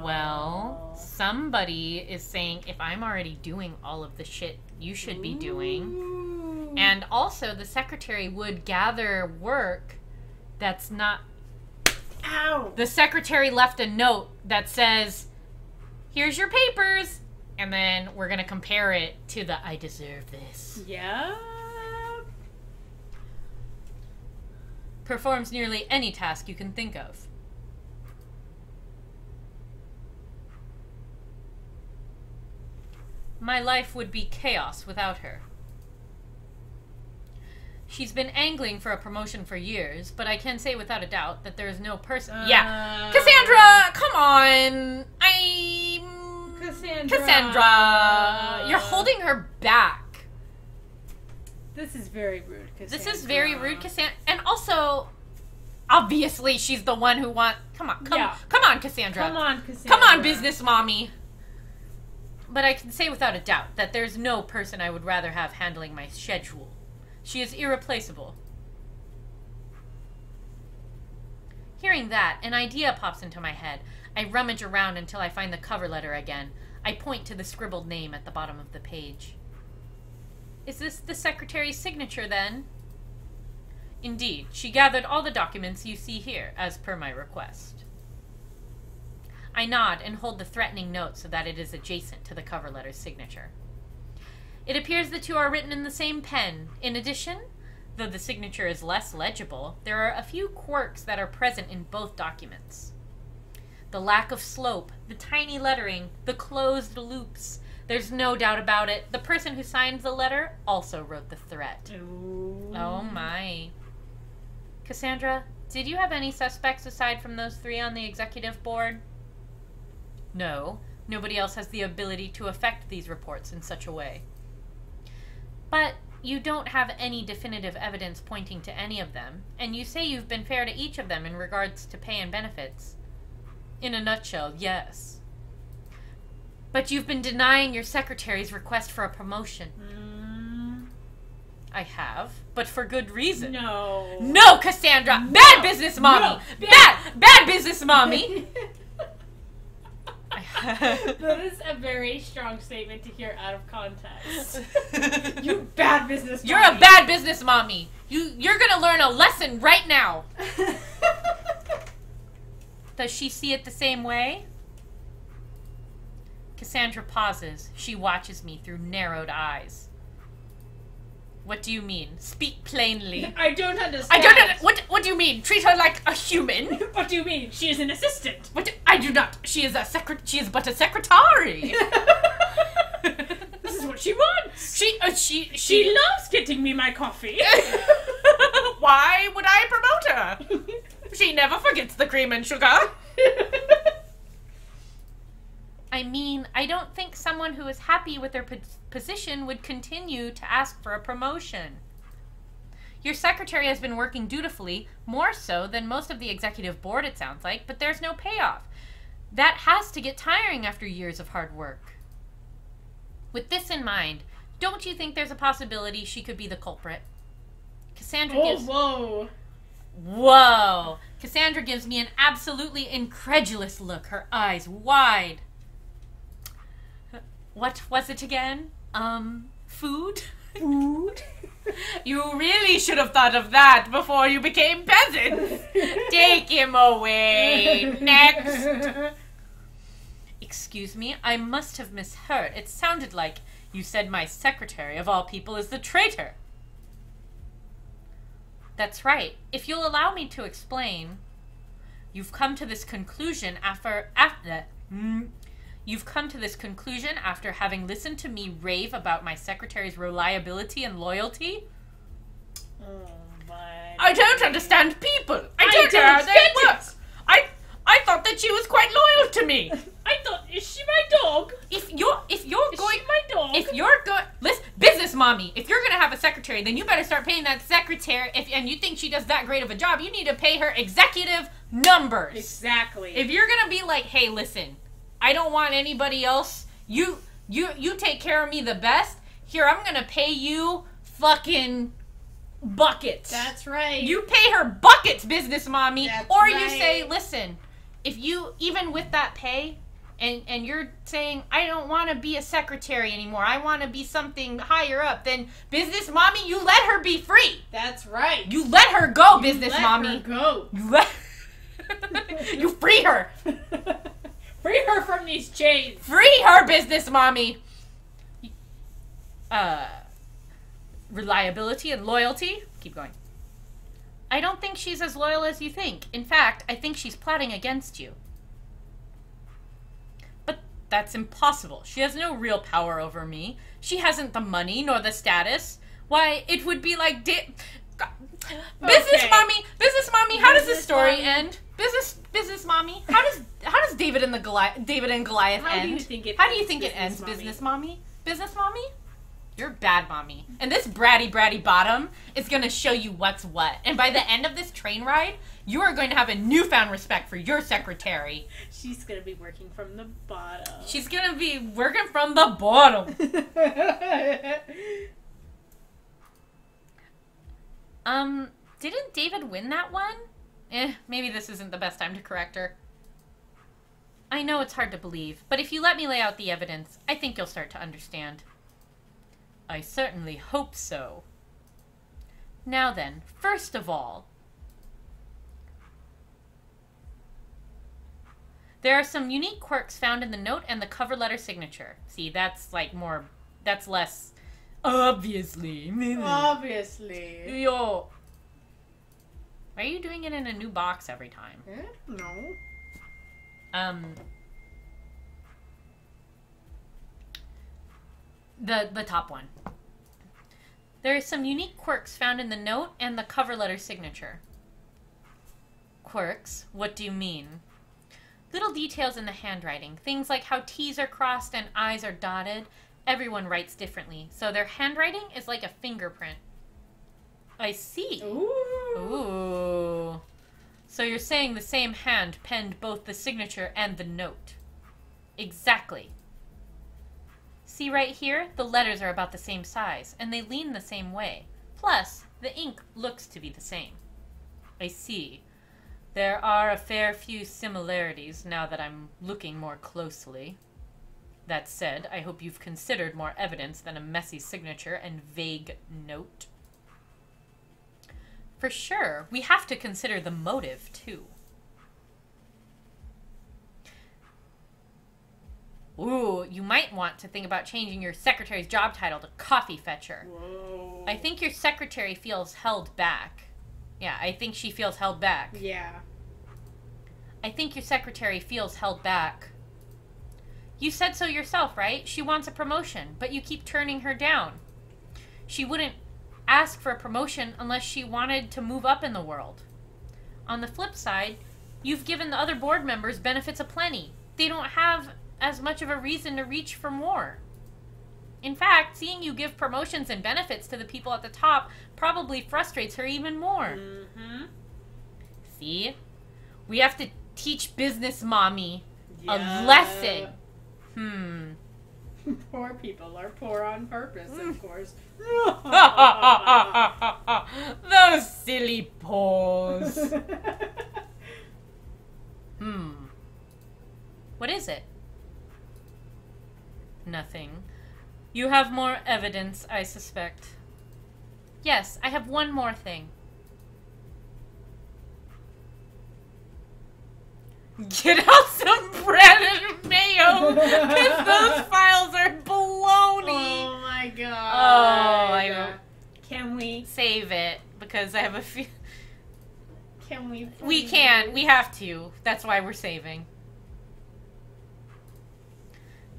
Well, somebody is saying if I'm already doing all of the shit you should be doing. And also the secretary would gather work that's not... Ow! The secretary left a note that says, here's your papers. And then we're going to compare it to the I deserve this. Yeah. Performs nearly any task you can think of. My life would be chaos without her. She's been angling for a promotion for years, but I can say without a doubt that there is no person... Yeah. Cassandra, come on. Cassandra. You're holding her back. This is very rude, Cassandra. This is very rude, Cassandra. And also, obviously, she's the one who wants... Come on, Cassandra. Come on, Cassandra. Come on, business mommy. But I can say without a doubt that there's no person I would rather have handling my schedule. She is irreplaceable. Hearing that, an idea pops into my head. I rummage around until I find the cover letter again. I point to the scribbled name at the bottom of the page. Is this the secretary's signature, then? Indeed, she gathered all the documents you see here, as per my request. I nod and hold the threatening note so that it is adjacent to the cover letter's signature. It appears the two are written in the same pen. In addition, Though the signature is less legible, there are a few quirks that are present in both documents. The lack of slope, the tiny lettering, the closed loops. There's no doubt about it. The person who signed the letter also wrote the threat. Ooh. Oh my. Cassandra, did you have any suspects aside from those 3 on the executive board? No. Nobody else has the ability to affect these reports in such a way. But you don't have any definitive evidence pointing to any of them, and you say you've been fair to each of them in regards to pay and benefits. In a nutshell, yes. But you've been denying your secretary's request for a promotion. I have, but for good reason. No. No, Cassandra! No. Bad business mommy! No. Bad business mommy! That is a very strong statement to hear out of context. You bad business mommy. You're a bad business mommy. You're gonna learn a lesson right now. Does she see it the same way? Cassandra pauses. She watches me through narrowed eyes. What do you mean? Speak plainly. I don't understand. I don't understand. What do you mean? Treat her like a human? What do you mean? She is an assistant. I do not. She is but a secretary. This is what she wants. She loves getting me my coffee. Why would I promote her? She never forgets the cream and sugar. I mean, I don't think someone who is happy with their position would continue to ask for a promotion. Your secretary has been working dutifully, more so than most of the executive board, it sounds like, but there's no payoff. That has to get tiring after years of hard work. With this in mind, don't you think there's a possibility she could be the culprit? Cassandra gives... Whoa! Cassandra gives me an absolutely incredulous look, her eyes wide. What was it again? Food? Food? You really should have thought of that before you became peasants. Take him away. Next. Excuse me, I must have misheard. It sounded like you said my secretary, of all people, is the traitor. That's right. If you'll allow me to explain, you've come to this conclusion after having listened to me rave about my secretary's reliability and loyalty? Oh my. I don't understand people. I don't know how they work. I thought that she was quite loyal to me. I thought, is she my dog? If you're going, my dog? If you're going, listen, business mommy. If you're gonna have a secretary, then you better start paying that secretary. And you think she does that great of a job, you need to pay her executive numbers. Exactly. If you're gonna be like, hey, listen, I don't want anybody else. You take care of me the best. Here, I'm gonna pay you fucking buckets. That's right. You pay her buckets, business mommy. That's or right. You say, listen, if you, even with that pay, and you're saying, I don't want to be a secretary anymore, I want to be something higher up, then business mommy, you let her be free. That's right. You let her go, business mommy. Let her go. You let you free her. Free her from these chains. Free her, business mommy. Reliability and loyalty. Keep going. I don't think she's as loyal as you think. In fact, I think she's plotting against you. But that's impossible. She has no real power over me. She hasn't the money nor the status. Why, it would be like... Business mommy, how does this story end? Business mommy, how does David and Goliath end? How do you think it ends, business mommy? Business mommy? You're bad mommy. And this bratty bottom is going to show you what's what. And by the end of this train ride, you are going to have a newfound respect for your secretary. She's going to be working from the bottom. She's going to be working from the bottom. Didn't David win that one? Maybe this isn't the best time to correct her. I know it's hard to believe, but if you let me lay out the evidence, I think you'll start to understand. I certainly hope so. Now then, first of all, there are some unique quirks found in the note and the cover letter signature. See, that's like more, that's less Obviously. Obviously. Yo. Why are you doing it in a new box every time? No. The top one. There are some unique quirks found in the note and the cover letter signature. Quirks? What do you mean? Little details in the handwriting. Things like how T's are crossed and I's are dotted. Everyone writes differently, so their handwriting is like a fingerprint. I see. Ooh. So you're saying the same hand penned both the signature and the note. Exactly. See right here? The letters are about the same size, and they lean the same way. Plus, the ink looks to be the same. I see. There are a fair few similarities now that I'm looking more closely. That said, I hope you've considered more evidence than a messy signature and vague note. For sure, we have to consider the motive, too. Ooh, you might want to think about changing your secretary's job title to coffee fetcher. Whoa. I think your secretary feels held back. Yeah, I think she feels held back. Yeah. I think your secretary feels held back. You said so yourself, right? She wants a promotion, but you keep turning her down. She wouldn't ask for a promotion unless she wanted to move up in the world. On the flip side, you've given the other board members benefits aplenty. They don't have as much of a reason to reach for more. In fact, seeing you give promotions and benefits to the people at the top probably frustrates her even more. Mm-hmm. See? We have to teach business mommy a lesson. Poor people are poor on purpose, of course. Those silly paws. What is it? Nothing. You have more evidence, I suspect. Yes, I have one more thing. Get out some bread and mayo, because those files are baloney. Oh my god. Oh, I don't. Can we Save it, because I have a few. Can we? We can. We have to. That's why we're saving.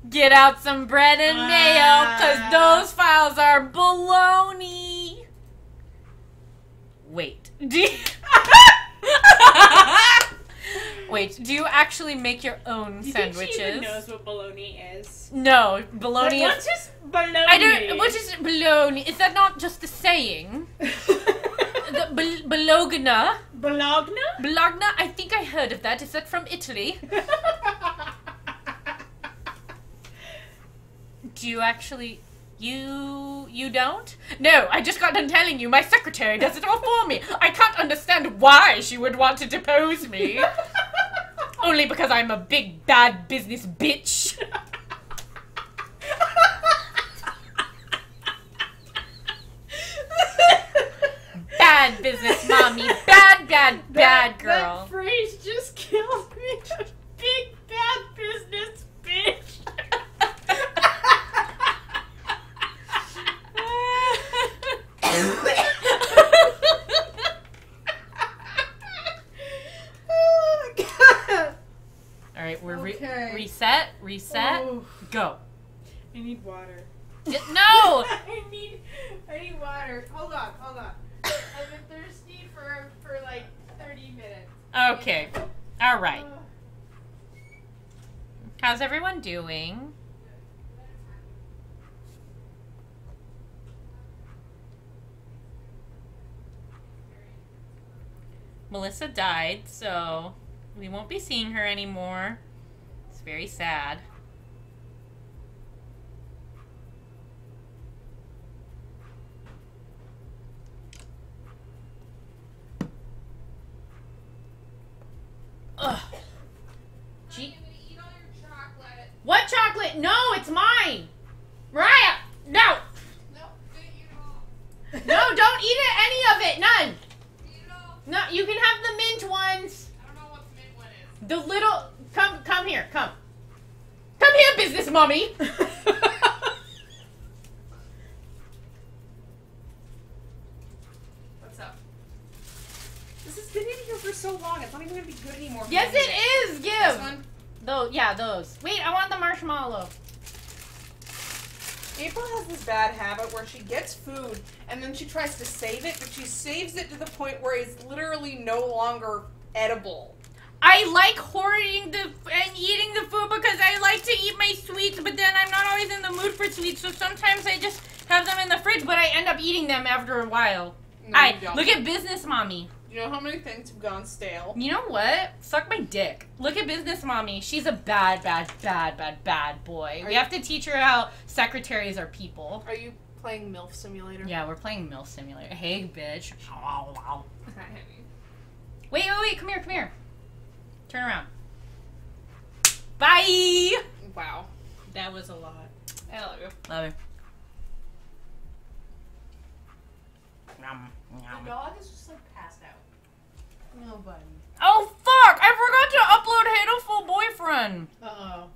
Get out some bread and mayo, because those files are baloney. Wait. Wait, do you actually make your own sandwiches? Do you think she even knows what bologna is? No, bologna What is bologna? I don't. What is bologna? Is that not just a saying? Bologna. Bologna? Bologna? I think I heard of that. Is that from Italy? Do you actually... You don't? No, I just got done telling you my secretary does it all for me. I can't understand why she would want to depose me. Only because I'm a big bad business bitch. Bad business mommy. Bad girl. That phrase just killed me. Big bad business bitch. Alright, we're Okay. reset, Oh. go. I need water. No! I need water. Hold on. I've been thirsty for like 30 minutes. Okay. Alright. How's everyone doing? Melissa died, so we won't be seeing her anymore. It's very sad. Ugh. What chocolate? No, it's mine! Mariah! No! No, don't eat it, any of it! None! No, you can have the mint ones. I don't know what the mint one is. The little... Come here, come. Come here, business mommy! This has been in here for so long. It's not even gonna be good anymore. Yes, it is. Give. This one? Those. Yeah, those. Wait, I want the marshmallow. April has this bad habit where she gets food and then she tries to save it, but she saves it to the point where it's literally no longer edible. I like hoarding and eating the food because I like to eat my sweets, but then I'm not always in the mood for sweets, so sometimes I just have them in the fridge, but I end up eating them after a while. No, you don't. Look at Business Mommy. You know how many things have gone stale? You know what? Suck my dick. Look at Business Mommy. She's a bad boy. We have to teach her how secretaries are people. Are you playing MILF Simulator? Yeah, we're playing MILF Simulator. Hey, bitch. Okay. Wait. Come here. Turn around. Bye! Wow. That was a lot. I love you. Love you. The dog is just like passed out. Nobody. Oh, fuck! I forgot to upload Hateful Boyfriend. Uh-oh.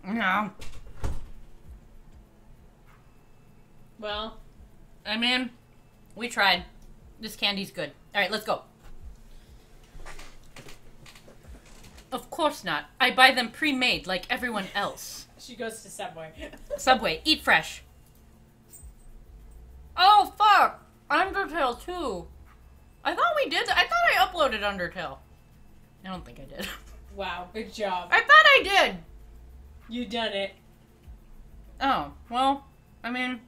No. Well. I mean, we tried. This candy's good. Alright, let's go. Of course not. I buy them pre-made like everyone else. She goes to Subway. Subway, eat fresh. Oh, fuck! Undertale, too. I thought we did. I thought I uploaded Undertale. I don't think I did. Wow, good job. I thought I did. You done it. Oh, well, I mean...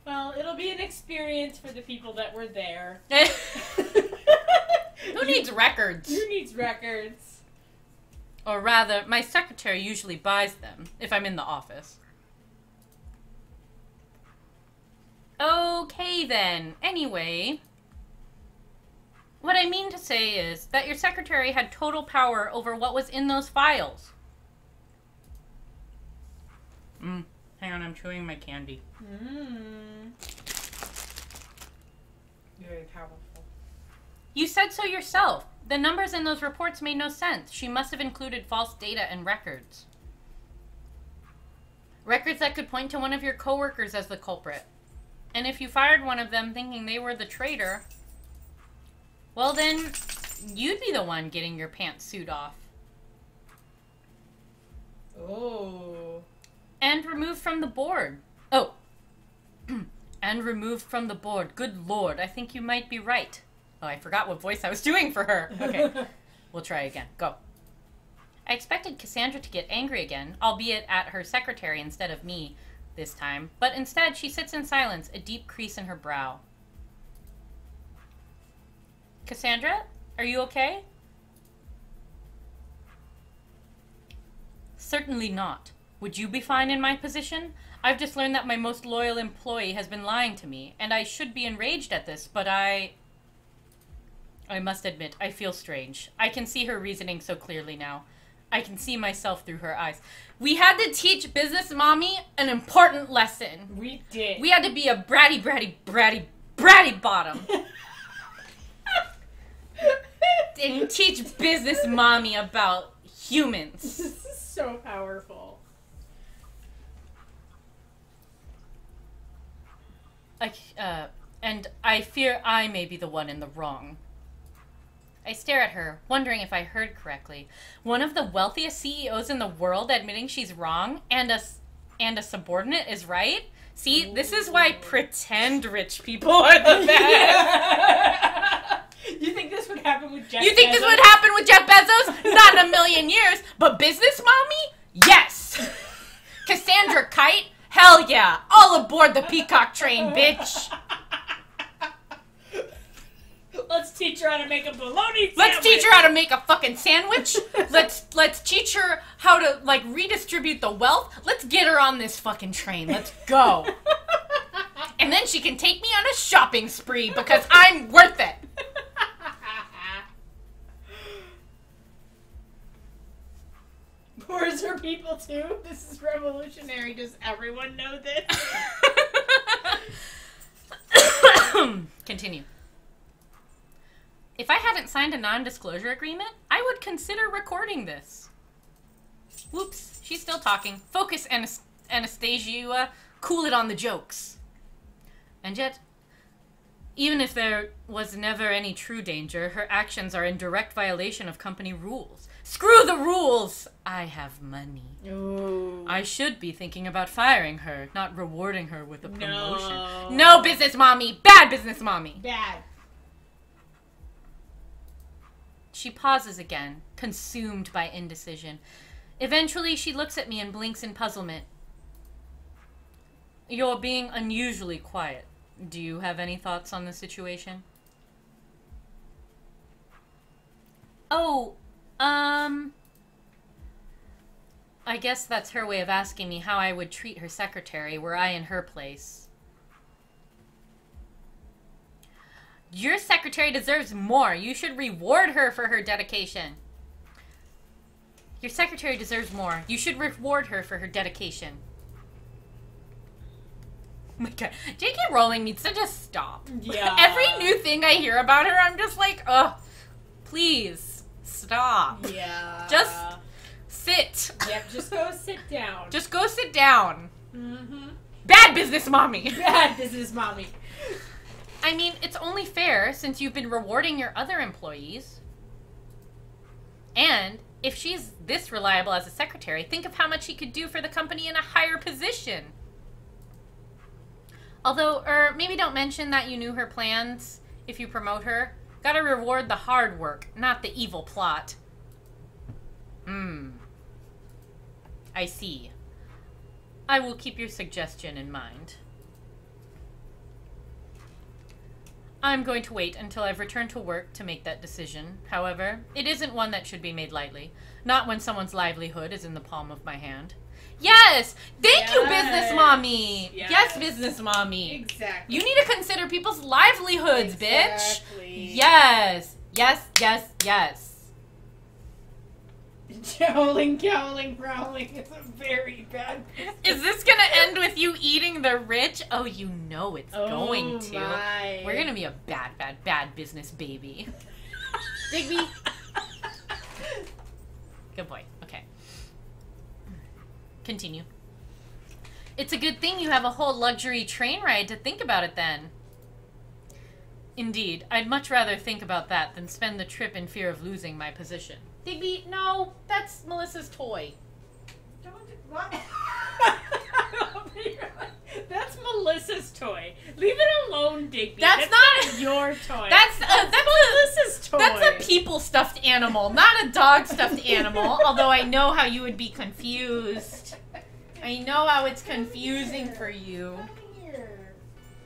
Well, it'll be an experience for the people that were there. Who needs records? Who needs records? Or rather, my secretary usually buys them, if I'm in the office. Okay, then. Anyway... What I mean to say is that your secretary had total power over what was in those files. Hang on, I'm chewing my candy. Very powerful. You said so yourself. The numbers in those reports made no sense. She must have included false data and records. Records that could point to one of your coworkers as the culprit. And if you fired one of them thinking they were the traitor, well then, you'd be the one getting your pantsuit off. Oh. And removed from the board. Oh. And removed from the board. Good lord, I think you might be right. Oh, I forgot what voice I was doing for her. Okay, we'll try again. Go. I expected Cassandra to get angry again, albeit at her secretary instead of me this time. But instead, she sits in silence, a deep crease in her brow. Cassandra, are you okay? Certainly not. Would you be fine in my position? I've just learned that my most loyal employee has been lying to me, and I should be enraged at this, but I must admit, I feel strange. I can see her reasoning so clearly now. I can see myself through her eyes. We had to teach Business Mommy an important lesson. We did. We had to be a bratty bottom. And teach Business Mommy about humans. This is so powerful. And I fear I may be the one in the wrong. I stare at her, wondering if I heard correctly. One of the wealthiest CEOs in the world admitting she's wrong, and a subordinate is right? See, this is why pretend rich people are the best. You think this would happen with Jeff Bezos? You think this would happen with Jeff Bezos? Not in a million years. But Business Mommy? Yes. Cassandra Kite? Hell yeah. All aboard the Peacock train, bitch. Let's teach her how to make a bologna sandwich. Let's teach her how to make a fucking sandwich. Let's teach her how to, like, redistribute the wealth. Let's get her on this fucking train. Let's go. And then she can take me on a shopping spree because I'm worth it. Where's her people too? This is revolutionary. Does everyone know this? Continue. If I hadn't signed a non-disclosure agreement, I would consider recording this. Whoops, she's still talking. Focus, Anastasia. Cool it on the jokes. And yet, Even if there was never any true danger, her actions are in direct violation of company rules. Screw the rules! I have money. Ooh. I should be thinking about firing her, not rewarding her with a promotion. No. No, business mommy! Bad business mommy! Bad. She pauses again, consumed by indecision. Eventually, she looks at me and blinks in puzzlement. You're being unusually quiet. Do you have any thoughts on the situation? Oh, I guess that's her way of asking me how I would treat her secretary were I in her place. Your secretary deserves more. You should reward her for her dedication. Your secretary deserves more. You should reward her for her dedication. Oh my god. J.K. Rowling needs to just stop. Yeah. Every new thing I hear about her, I'm just like, ugh, please, stop. Yeah. Just sit. Yep, just go sit down. Just go sit down. Mm-hmm. Bad business mommy. Bad business mommy. I mean, it's only fair since you've been rewarding your other employees. And if she's this reliable as a secretary, think of how much she could do for the company in a higher position. Although, maybe don't mention that you knew her plans if you promote her. Gotta reward the hard work, not the evil plot. I see. I will keep your suggestion in mind. I'm going to wait until I've returned to work to make that decision. However, it isn't one that should be made lightly. Not when someone's livelihood is in the palm of my hand. Yes! Thank you, business mommy! Yes, business mommy. Exactly. You need to consider people's livelihoods, Exactly. bitch! Yes! Yes, yes, yes. Jowling, cowling, growling is a very bad business. Is this gonna end with you eating the rich? Oh, you know it's going to. My. We're gonna be a bad, bad, bad business baby. Digby. Good boy. Okay. Continue. It's a good thing you have a whole luxury train ride to think about it then. Indeed, I'd much rather think about that than spend the trip in fear of losing my position. Digby, no, that's Melissa's toy. What? That's Melissa's toy. Leave it alone, Digby. That's not your toy. That's Melissa's toy. That's a people stuffed animal, not a dog stuffed animal. Although I know how you would be confused. I know how it's confusing for you.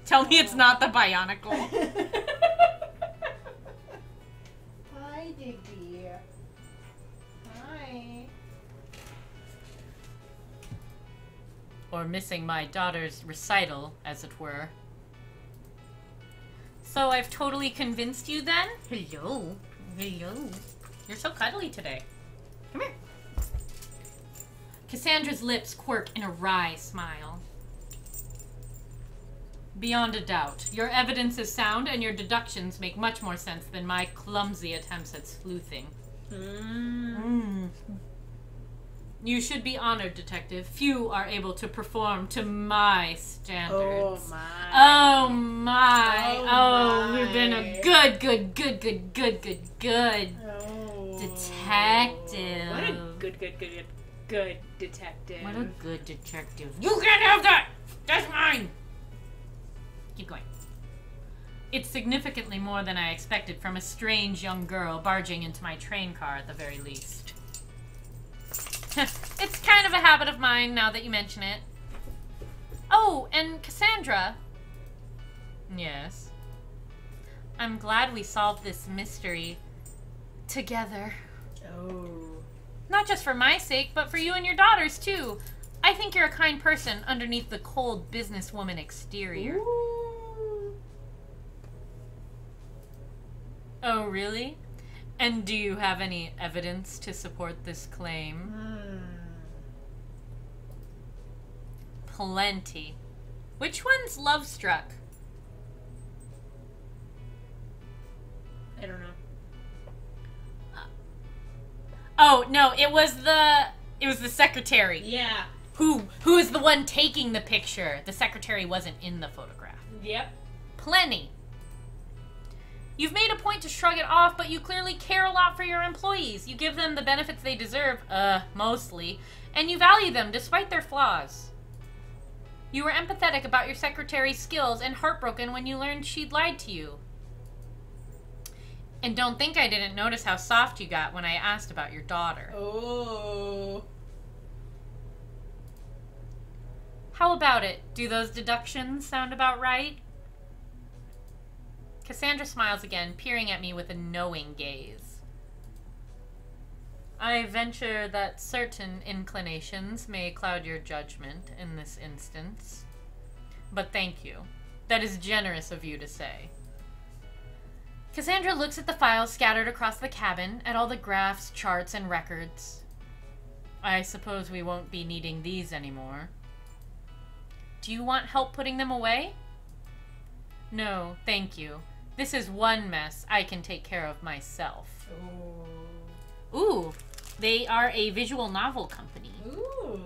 Tell me it's not the Bionicle. Hi, Digby. Hi. Or missing my daughter's recital, as it were. So I've totally convinced you then? Hello. Hello. You're so cuddly today. Come here. Cassandra's lips quirk in a wry smile. Beyond a doubt. Your evidence is sound and your deductions make much more sense than my clumsy attempts at sleuthing. You should be honored, Detective. Few are able to perform to my standards. Oh my. Oh my. Oh, you've been a good Oh. detective. What a good detective. What a good detective. You can't have that! That's mine! Keep going. It's significantly more than I expected from a strange young girl barging into my train car at the very least. It's kind of a habit of mine now that you mention it. Oh, and Cassandra. Yes. I'm glad we solved this mystery together. Oh. Not just for my sake, but for you and your daughters, too. I think you're a kind person underneath the cold businesswoman exterior. Ooh. Oh, really? And do you have any evidence to support this claim? Plenty. Which one's Love Struck? I don't know. Oh, no, it was the secretary. Yeah. Who is the one taking the picture? The secretary wasn't in the photograph. Yep. Plenty. You've made a point to shrug it off, but you clearly care a lot for your employees. You give them the benefits they deserve, mostly, and you value them despite their flaws. You were empathetic about your secretary's skills and heartbroken when you learned she'd lied to you. And don't think I didn't notice how soft you got when I asked about your daughter. Oh. How about it? Do those deductions sound about right? Cassandra smiles again, peering at me with a knowing gaze. I venture that certain inclinations may cloud your judgment in this instance. But thank you. That is generous of you to say. Cassandra looks at the files scattered across the cabin, at all the graphs, charts, and records. I suppose we won't be needing these anymore. Do you want help putting them away? No, thank you. This is one mess I can take care of myself. Ooh, they are a visual novel company. Ooh.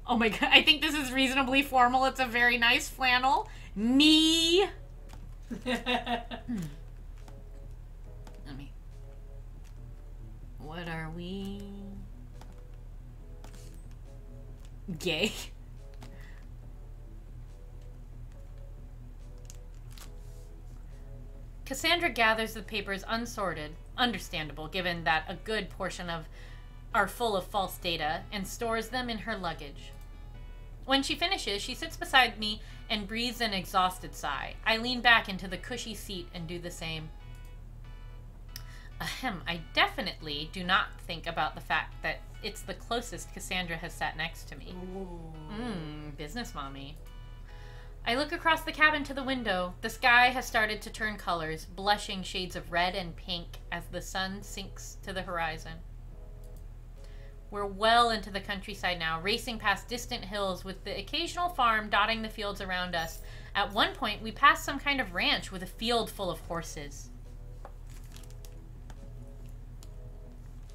Oh my god, I think this is reasonably formal. It's a very nice flannel. Me. Let me. What are we? Gay. Cassandra gathers the papers unsorted, understandable given that a good portion of are full of false data, and stores them in her luggage. When she finishes, she sits beside me and breathes an exhausted sigh. I lean back into the cushy seat and do the same. Ahem, I definitely do not think about the fact that it's the closest Cassandra has sat next to me. Business mommy. I look across the cabin to the window. The sky has started to turn colors, blushing shades of red and pink as the sun sinks to the horizon. We're well into the countryside now, racing past distant hills with the occasional farm dotting the fields around us. At one point, we pass some kind of ranch with a field full of horses.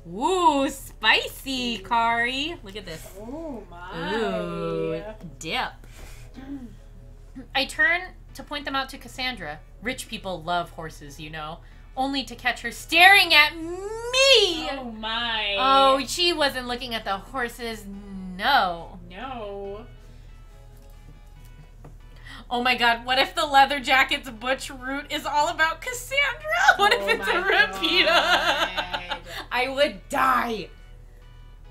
Ooh, spicy, Kari. Look at this. Oh my. Ooh, dip. I turn to point them out to Cassandra. Rich people love horses, you know. Only to catch her staring at me! Oh my. Oh, she wasn't looking at the horses. No. No. Oh my god, what if the leather jacket's butch route is all about Cassandra? What if it's a repeat? I would die.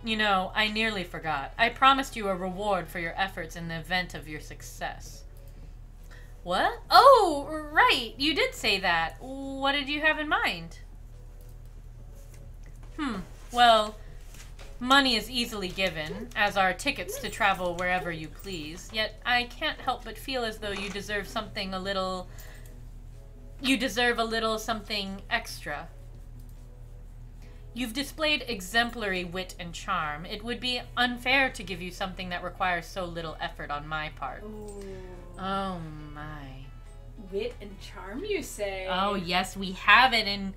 You know, I nearly forgot. I promised you a reward for your efforts in the event of your success. What? Oh, right. You did say that. What did you have in mind? Well, money is easily given, as are tickets to travel wherever you please. Yet I can't help but feel as though you deserve something a little... You deserve a little something extra. You've displayed exemplary wit and charm. It would be unfair to give you something that requires so little effort on my part. Ooh. Oh my. Wit and charm, you say? Oh yes, we have it in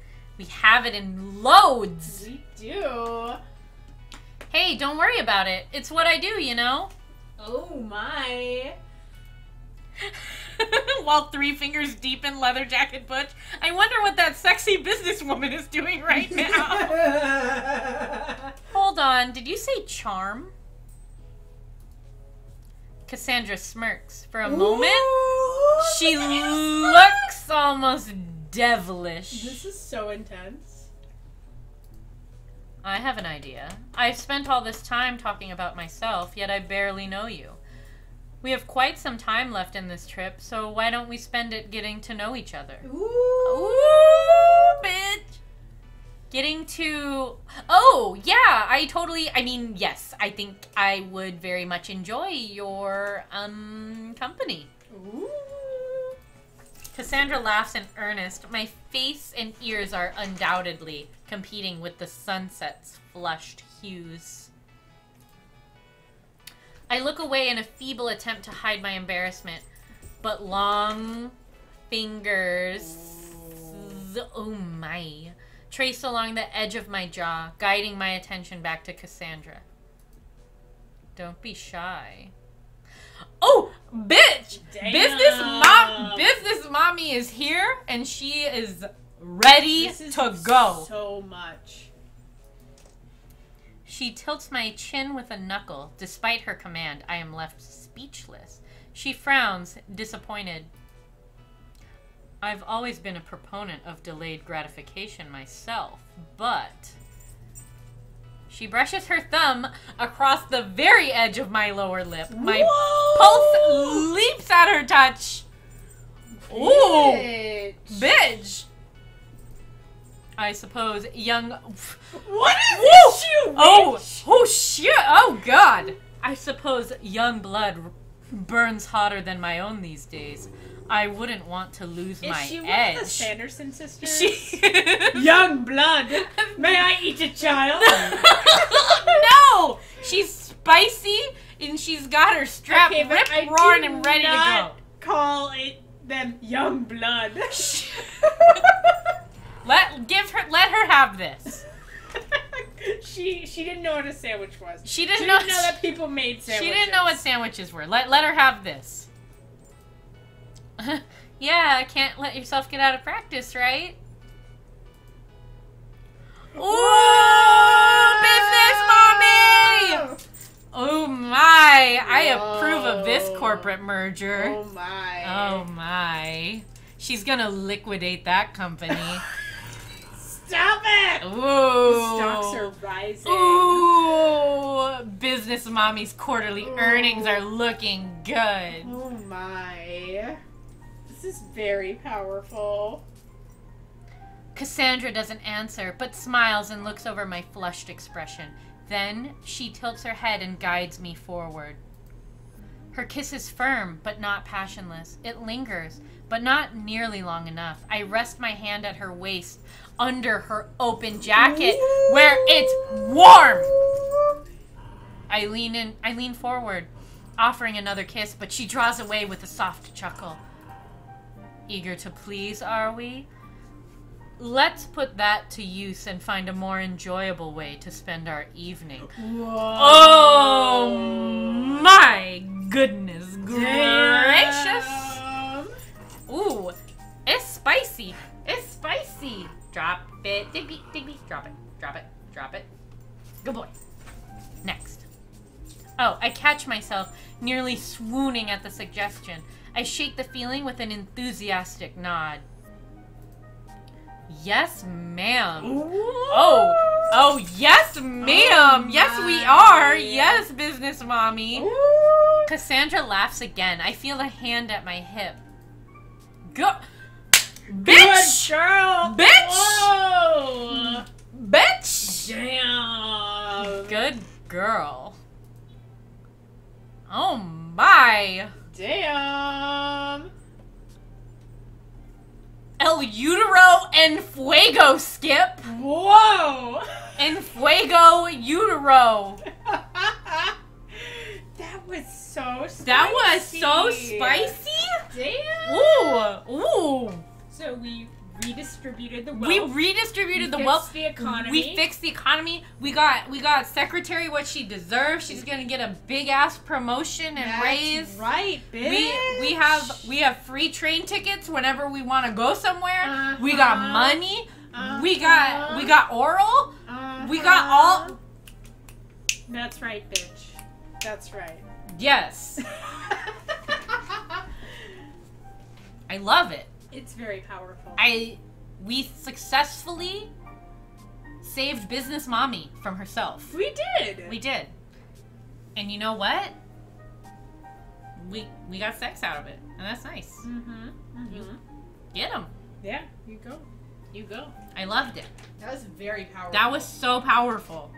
loads. We do. Hey, don't worry about it. It's what I do, you know? Oh my. While 3 fingers deep in leather jacket butch, I wonder what that sexy businesswoman is doing right now. Hold on, did you say charm? Cassandra smirks. For a moment, she looks almost devilish. This is so intense. I have an idea. I've spent all this time talking about myself, yet I barely know you. We have quite some time left in this trip, so why don't we spend it getting to know each other? Ooh, bitch! Getting to... Oh, yeah, I mean, yes, I think I would very much enjoy your, company. Ooh. Cassandra laughs in earnest. My face and ears are undoubtedly competing with the sunset's flushed hues. I look away in a feeble attempt to hide my embarrassment, but long fingers, oh my, trace along the edge of my jaw, guiding my attention back to Cassandra. Don't be shy. Oh, Bitch! Damn. Business mommy is here, and she is ready to go. So much. She tilts my chin with a knuckle. Despite her command, I am left speechless. She frowns, disappointed. I've always been a proponent of delayed gratification myself, but... She brushes her thumb across the very edge of my lower lip. My pulse leaps at her touch. Ooh! Bitch! I suppose young... What is this, you witch? Oh, shit! Oh, God! I suppose young blood burns hotter than my own these days. I wouldn't want to lose my edge. Is she one of the Sanderson sisters? She Young blood. May I eat a child? No! She's spicy, and she's got her strap ripped, roaring, and ready to go. Call them young blood. Let her have this. She didn't know what a sandwich was. She didn't know that people made sandwiches. She didn't know what sandwiches were. Let her have this. Yeah, can't let yourself get out of practice, right? Ooh, business mommy! Oh my, I approve of this corporate merger. Oh my. Oh my. She's gonna liquidate that company. Stop it! Ooh. The stocks are rising. Ooh, business mommy's quarterly earnings are looking good. Oh my. This is very powerful. Cassandra doesn't answer, but smiles and looks over my flushed expression. Then she tilts her head and guides me forward. Her kiss is firm, but not passionless. It lingers, but not nearly long enough. I rest my hand at her waist, under her open jacket, where it's warm. I lean forward, offering another kiss, but she draws away with a soft chuckle. Eager to please, are we? Let's put that to use and find a more enjoyable way to spend our evening. Whoa. Oh my goodness gracious! Damn. Ooh, it's spicy. It's spicy. Drop it, Digby, Digby. Drop it, drop it, drop it. Good boy. Next. Oh, I catch myself nearly swooning at the suggestion. I shake the feeling with an enthusiastic nod. Yes, ma'am. Oh, yes, ma'am. Oh, yes, we are. Yes, business mommy. Ooh. Cassandra laughs again. I feel a hand at my hip. Go, bitch, Good girl. bitch, Whoa. bitch. Damn. Good girl. Oh my. Damn. El Utero en Fuego, Skip. Whoa. En Fuego Utero. That was so spicy. That was so spicy. Damn. Ooh. So we redistributed the wealth. We redistributed the fixed wealth. the economy. We fixed the economy. We got Secretary what she deserves. She's gonna get a big ass promotion and raise. Right, bitch. We have free train tickets whenever we want to go somewhere. We got money. We got oral. We got all. That's right, bitch. That's right. Yes. I love it. It's very powerful. We successfully saved business mommy from herself. We did. We did. And you know what? We got sex out of it, and that's nice. Get him. Yeah, you go. You go. I loved it. That was very powerful. That was so powerful.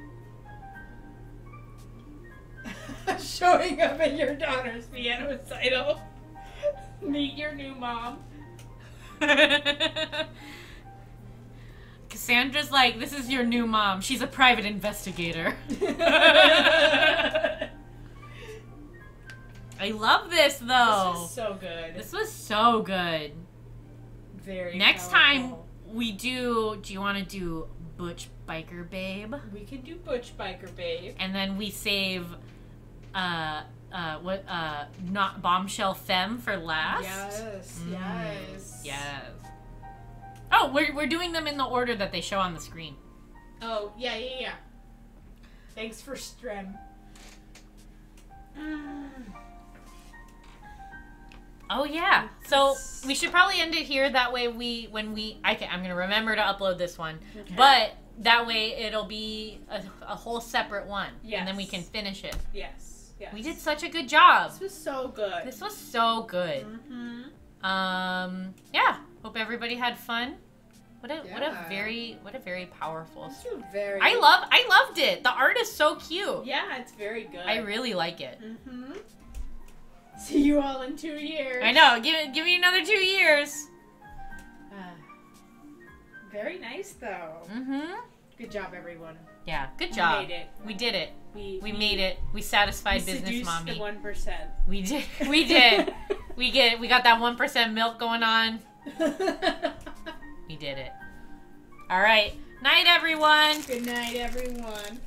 Showing up at your daughter's piano recital. Meet your new mom. Cassandra's like, this is your new mom. She's a private investigator. I love this, though. This is so good. This was so good. Very Next powerful. time we do you want to do Butch Biker Babe? We can do Butch Biker Babe. And then we save not bombshell femme for last. Yes, yes. Yes. Oh, we're doing them in the order that they show on the screen. Oh, yeah. Thanks for Strem. Oh yeah. So we should probably end it here. That way I'm gonna remember to upload this one. Okay. But that way it'll be a whole separate one. Yes. And then we can finish it. Yes. We did such a good job. This was so good. This was so good. Yeah. Hope everybody had fun. What a very powerful. I loved it. The art is so cute. Yeah, it's very good. I really like it. See you all in 2 years. I know. Give me another 2 years. Very nice though. Good job, everyone. Yeah, good job. We made it. We did it. We made it. We satisfied business mommy. The 1%. We did. We did. We got that 1% milk going on. We did it. All right. Night, everyone. Good night, everyone.